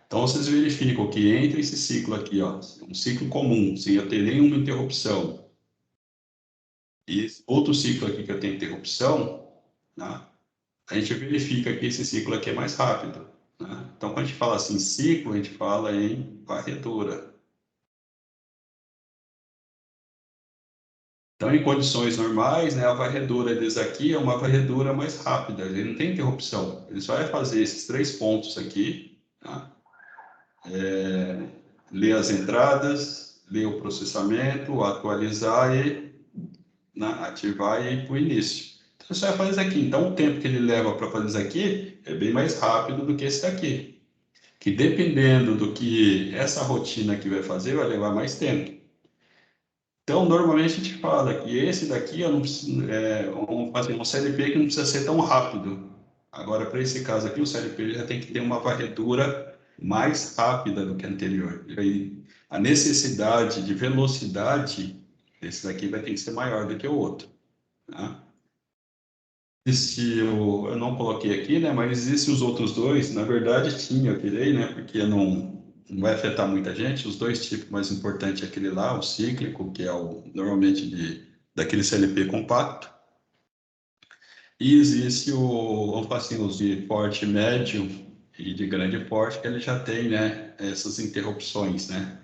Então, vocês verificam que entre esse ciclo aqui, ó, um ciclo comum, sem eu ter nenhuma interrupção, E outro ciclo aqui que eu tenho interrupção, né? A gente verifica que esse ciclo aqui é mais rápido, né? Então, quando a gente fala assim ciclo, a gente fala em varredura. Então, em condições normais, né, a varredura deles aqui é uma varredura mais rápida, ele não tem interrupção. Ele só vai fazer esses 3 pontos aqui, tá? Ler as entradas, ler o processamento, atualizar e, né, ativar e ir para o início. Então, ele só vai fazer isso aqui. Então, o tempo que ele leva para fazer isso aqui é bem mais rápido do que esse daqui. Que dependendo do que essa rotina aqui vai fazer, vai levar mais tempo. Então, normalmente a gente fala que esse daqui um CLP que não precisa ser tão rápido. Agora, para esse caso aqui, o CLP já tem que ter uma varredura mais rápida do que a anterior. E aí, a necessidade de velocidade desse daqui vai ter que ser maior do que o outro. Tá? Eu não coloquei aqui, né? Mas existem os outros dois. Na verdade, tinha, eu tirei, né? Porque não vai afetar muita gente. Os 2 tipos mais importantes é aquele lá, o cíclico, que é normalmente daquele CLP compacto. E existe vamos falar assim, os de porte médio e de grande porte, que ele já tem, né? Essas interrupções, né?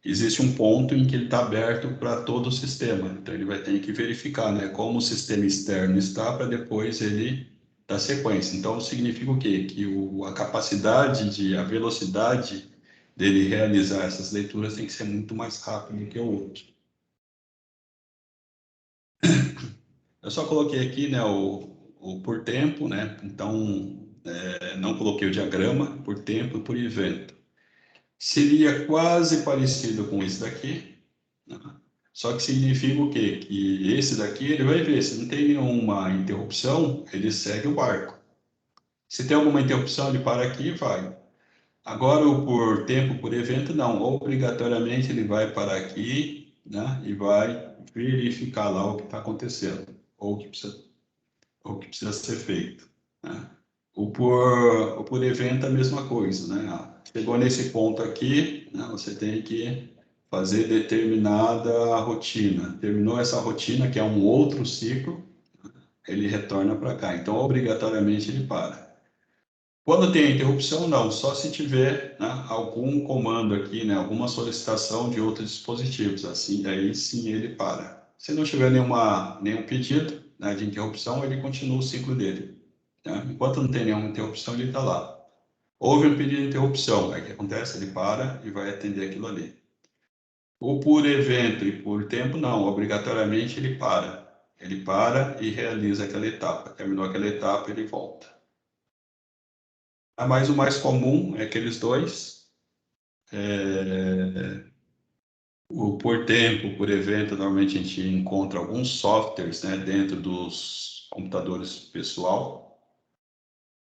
Existe um ponto em que ele está aberto para todo o sistema. Então, ele vai ter que verificar, né, como o sistema externo está para depois ele dar sequência. Então, significa o quê? Que a velocidade dele realizar essas leituras tem que ser muito mais rápida do que o outro. Eu só coloquei aqui, né, o por tempo, né? Então, não coloquei o diagrama por tempo e por evento. Seria quase parecido com esse daqui, né? Só que significa o quê? Que esse daqui, ele vai ver, se não tem nenhuma interrupção, ele segue o barco. Se tem alguma interrupção, ele para aqui e vai. Agora, o por tempo, por evento, não. Obrigatoriamente, ele vai parar aqui, né? E vai verificar lá o que está acontecendo, ou o que precisa ser feito, né? O por evento é a mesma coisa, né? Chegou nesse ponto aqui, né? Você tem que fazer determinada rotina. Terminou essa rotina, que é um outro ciclo, ele retorna para cá. Então, obrigatoriamente, ele para. Quando tem interrupção, não. Só se tiver, né, algum comando aqui, né, alguma solicitação de outros dispositivos. Assim, daí sim ele para. Se não tiver nenhum pedido, né, de interrupção, ele continua o ciclo dele. Né? Enquanto não tem nenhuma interrupção, ele está lá. Houve um pedido de interrupção, aí o que acontece? Ele para e vai atender aquilo ali. O por evento e por tempo, não. Obrigatoriamente ele para. Ele para e realiza aquela etapa. Terminou aquela etapa, ele volta. Mas o mais comum é aqueles dois. O por tempo, por evento, normalmente a gente encontra alguns softwares, né, dentro dos computadores pessoal.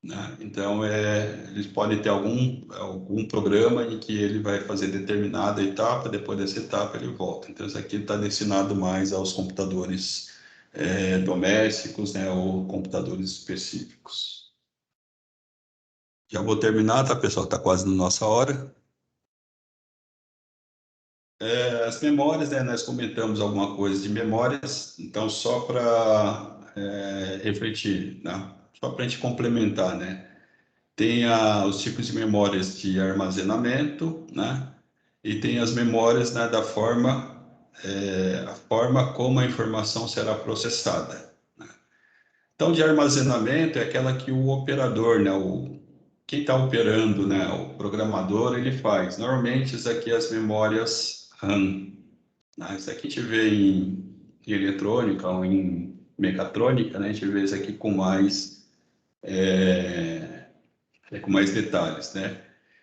Né? Então, eles podem ter algum programa em que ele vai fazer determinada etapa, depois dessa etapa ele volta. Então, isso aqui está destinado mais aos computadores domésticos, né, ou computadores específicos. Já vou terminar, tá, pessoal? Está quase na nossa hora. As memórias, né, nós comentamos alguma coisa de memórias, então só para refletir, né? Só para a gente complementar, né? Tem os tipos de memórias de armazenamento, né? E tem as memórias, né, a forma como a informação será processada. Né? Então, de armazenamento é aquela que o operador, né, quem está operando, né, o programador, ele faz. Normalmente, isso aqui é as memórias RAM. Né? Isso aqui a gente vê em eletrônica ou em mecatrônica, né? A gente vê isso aqui com com mais detalhes, né?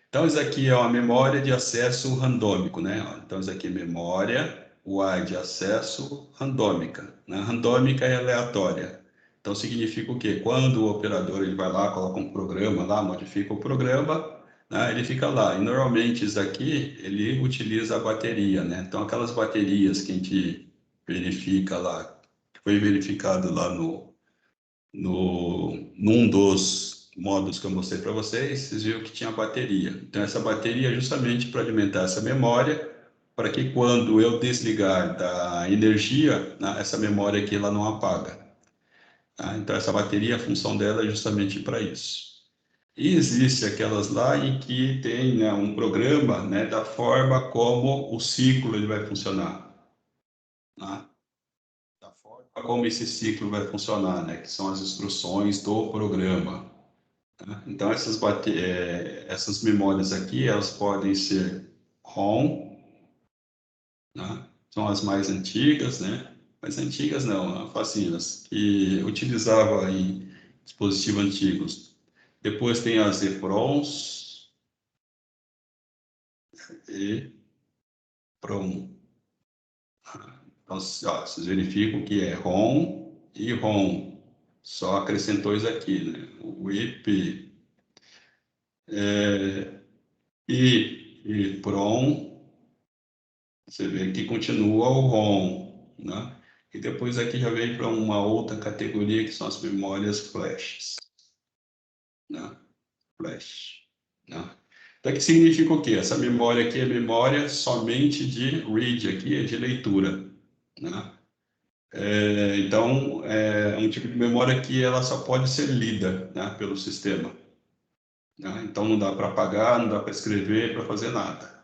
Então, isso aqui é uma memória de acesso randômico, né? Então, isso aqui é memória UART de acesso randômica. Né? Randômica é aleatória. Então, significa o quê? Quando o operador ele vai lá, coloca um programa lá, modifica o programa, né? Ele fica lá. E, normalmente, isso aqui, ele utiliza a bateria, né? Então, aquelas baterias que a gente verifica lá, que foi verificado lá num dos modos que eu mostrei para vocês, vocês viram que tinha bateria. Então, essa bateria é justamente para alimentar essa memória, para que quando eu desligar da energia, né, essa memória aqui ela não apaga. Tá? Então, essa bateria, a função dela é justamente para isso. E existe aquelas lá em que tem, né, um programa, né, da forma como o ciclo ele vai funcionar. Né? Da forma como esse ciclo vai funcionar, né, que são as instruções do programa. Tá? Então, essas memórias aqui, elas podem ser ROM, né? São as mais antigas, né? Mais antigas não, facinhas, que utilizava em dispositivos antigos. Depois tem as EPROMs e PROM. Então, ó, vocês verificam que é ROM e ROM. Só acrescentou isso aqui, né? O IP. E PROM, você vê que continua o ROM, né? E depois aqui já vem para uma outra categoria, que são as memórias flashes. Né? Flash. Né? Então, que significa o quê? Essa memória aqui é memória somente de read, aqui é de leitura. Né? Então, é um tipo de memória que ela só pode ser lida, né, pelo sistema. Né? Então, não dá para apagar, não dá para escrever, para fazer nada.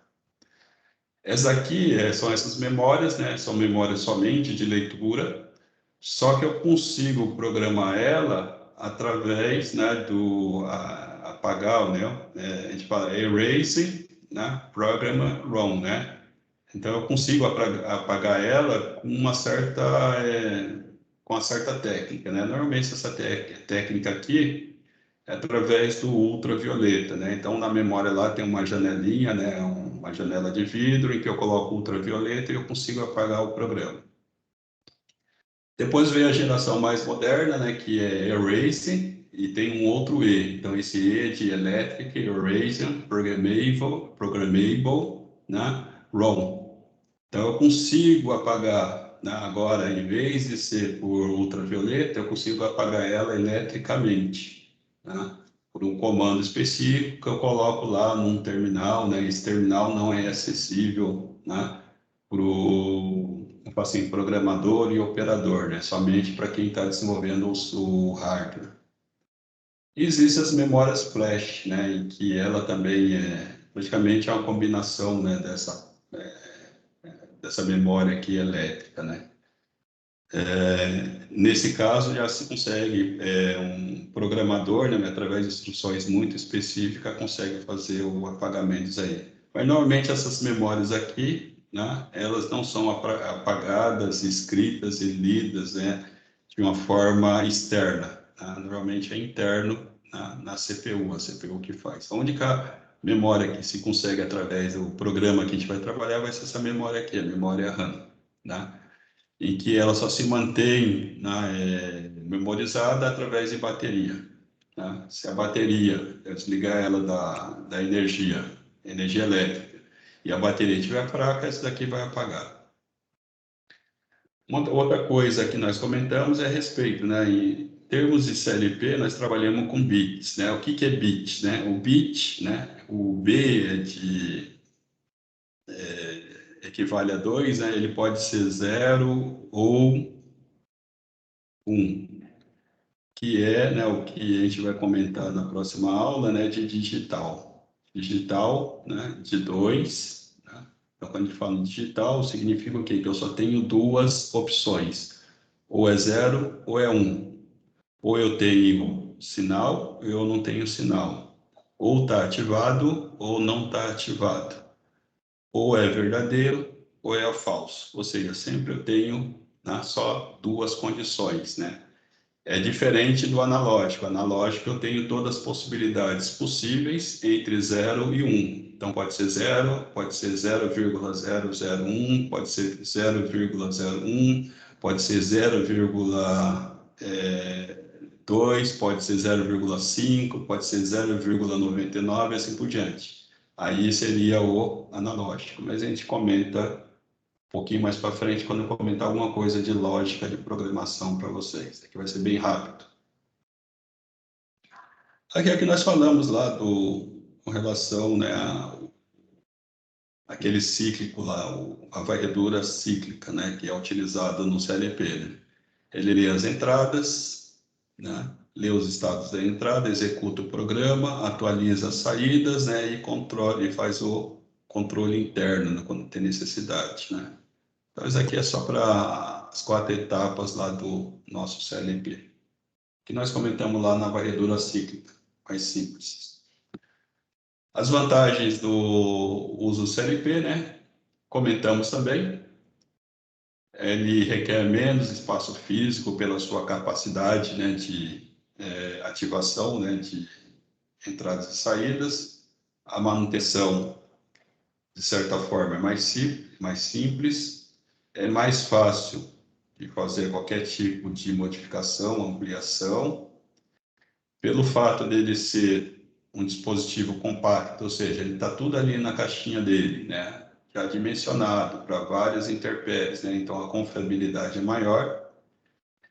Essas aqui são essas memórias, né? São memórias somente de leitura, só que eu consigo programar ela através, né, do apagar, né? A gente fala erase, né? Program ROM, né? Então eu consigo apagar ela com uma certa técnica, né? Normalmente essa técnica aqui é através do ultravioleta, né? Então, na memória lá tem uma janelinha, né? Uma janela de vidro em que eu coloco ultravioleta e eu consigo apagar o programa. Depois vem a geração mais moderna, né? Que é Erase, e tem um outro E. Então, esse E é de Electric Erasing Programmable, né? ROM. Então, eu consigo apagar, né? Agora, em vez de ser por ultravioleta, eu consigo apagar ela eletricamente, né? Por um comando específico que eu coloco lá num terminal, né? Esse terminal não é acessível, né, para o assim, programador e operador, né? Somente para quem está desenvolvendo o hardware. E existem as memórias flash, né? Em que ela também praticamente é uma combinação, né, dessa memória aqui elétrica, né? Nesse caso, já se consegue, um programador, né, através de instruções muito específicas, consegue fazer o apagamento disso aí. Mas, normalmente, essas memórias aqui, né, elas não são apagadas, escritas e lidas, né, de uma forma externa. Tá? Normalmente é interno na CPU, a CPU que faz. A única memória que se consegue através do programa que a gente vai trabalhar vai ser essa memória aqui, a memória RAM, né? Em que ela só se mantém, né, memorizada através de bateria. Né? Se a bateria, eu desligar ela da energia elétrica, e a bateria estiver fraca, essa daqui vai apagar. Uma outra coisa que nós comentamos é a respeito, né? Em termos de CLP, nós trabalhamos com bits, né? O que é bit, né? O bit, né? O B equivale a 2, né? Ele pode ser 0 ou 1, que é, né, o que a gente vai comentar na próxima aula, né, de digital. Digital, né, de 2. Né? Então, quando a gente fala digital, significa o quê? Que eu só tenho duas opções. Ou é 0 ou é 1. Ou eu tenho sinal ou eu não tenho sinal. Ou está ativado ou não está ativado. Ou é verdadeiro ou é falso. Ou seja, sempre eu tenho, né, só duas condições, né? É diferente do analógico. Analógico eu tenho todas as possibilidades possíveis entre 0 e 1. Então pode ser 0, pode ser 0,001, pode ser 0,01, pode ser 0,2, pode ser 0,5, pode ser 0,99, assim por diante. Aí seria o analógico, mas a gente comenta um pouquinho mais para frente quando eu comentar alguma coisa de lógica de programação para vocês. Aqui vai ser bem rápido. Aqui é que nós falamos lá com relação, né, aquele cíclico lá, a varredura cíclica, né, que é utilizada no CLP, né? Ele lê as entradas, né, lê os estados da entrada, executa o programa, atualiza as saídas, né, e faz o controle interno, né, quando tem necessidade, né? Então, isso aqui é só para as 4 etapas lá do nosso CLP, que nós comentamos lá na varredura cíclica, mais simples. As vantagens do uso do CLP, né? Comentamos também. Ele requer menos espaço físico pela sua capacidade, né, de ativação, né, de entradas e saídas. A manutenção, de certa forma, é mais simples, é mais fácil de fazer qualquer tipo de modificação, ampliação. Pelo fato dele ser um dispositivo compacto, ou seja, ele está tudo ali na caixinha dele, né? Já dimensionado para várias intempéries, né? Então a confiabilidade é maior.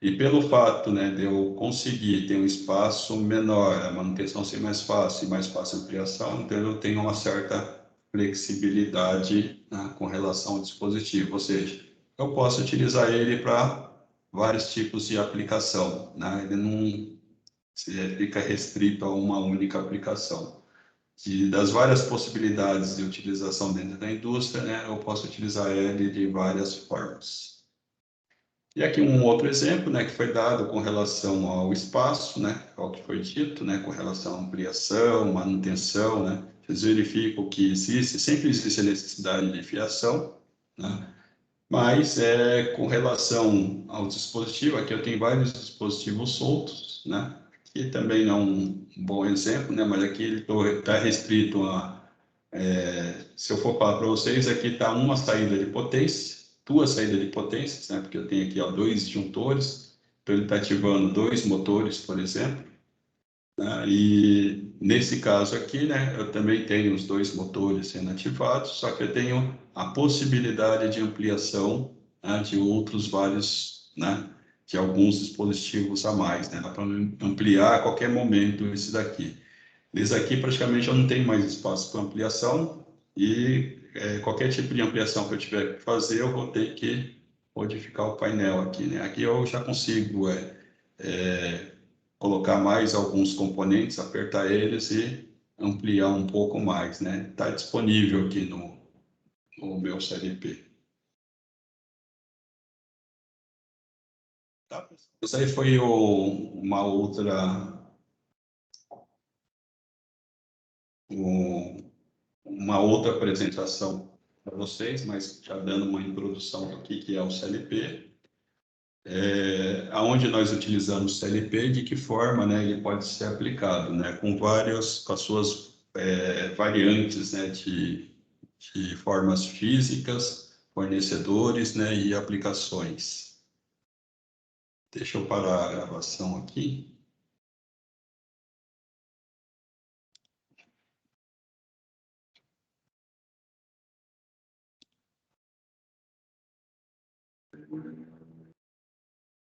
E pelo fato, né, de eu conseguir ter um espaço menor, a manutenção ser mais fácil e mais fácil a ampliação, então eu tenho uma certa flexibilidade, né, com relação ao dispositivo, ou seja, eu posso utilizar ele para vários tipos de aplicação, né? Ele não fica restrito a uma única aplicação. Das várias possibilidades de utilização dentro da indústria, né, eu posso utilizar ele de várias formas. E aqui um outro exemplo, né, que foi dado com relação ao espaço, né, ao que foi dito, né, com relação à ampliação, manutenção, né, vocês verificam que sempre existe a necessidade de fiação, né, mas com relação ao dispositivo, aqui eu tenho vários dispositivos soltos, né, que também não é um bom exemplo, né, mas aqui ele está restrito a, se eu for falar para vocês, aqui está uma saída de potência, 2 saídas de potências, né, porque eu tenho aqui, ó, 2 disjuntores, então ele está ativando 2 motores, por exemplo, né, e nesse caso aqui, né, eu também tenho os 2 motores sendo ativados, só que eu tenho a possibilidade de ampliação, né, de outros vários, né, de alguns dispositivos a mais, né, dá para ampliar a qualquer momento esse daqui. Esse aqui praticamente eu não tenho mais espaço para ampliação e qualquer tipo de ampliação que eu tiver que fazer, eu vou ter que modificar o painel aqui, né? Aqui eu já consigo colocar mais alguns componentes, apertar eles e ampliar um pouco mais, né? Está disponível aqui no meu CLP. Tá. Isso aí foi uma outra apresentação para vocês, mas já dando uma introdução aqui que é o CLP, aonde nós utilizamos o CLP, de que forma, né, ele pode ser aplicado, né, com as suas variantes, né, de formas físicas, fornecedores, né, e aplicações. Deixa eu parar a gravação aqui.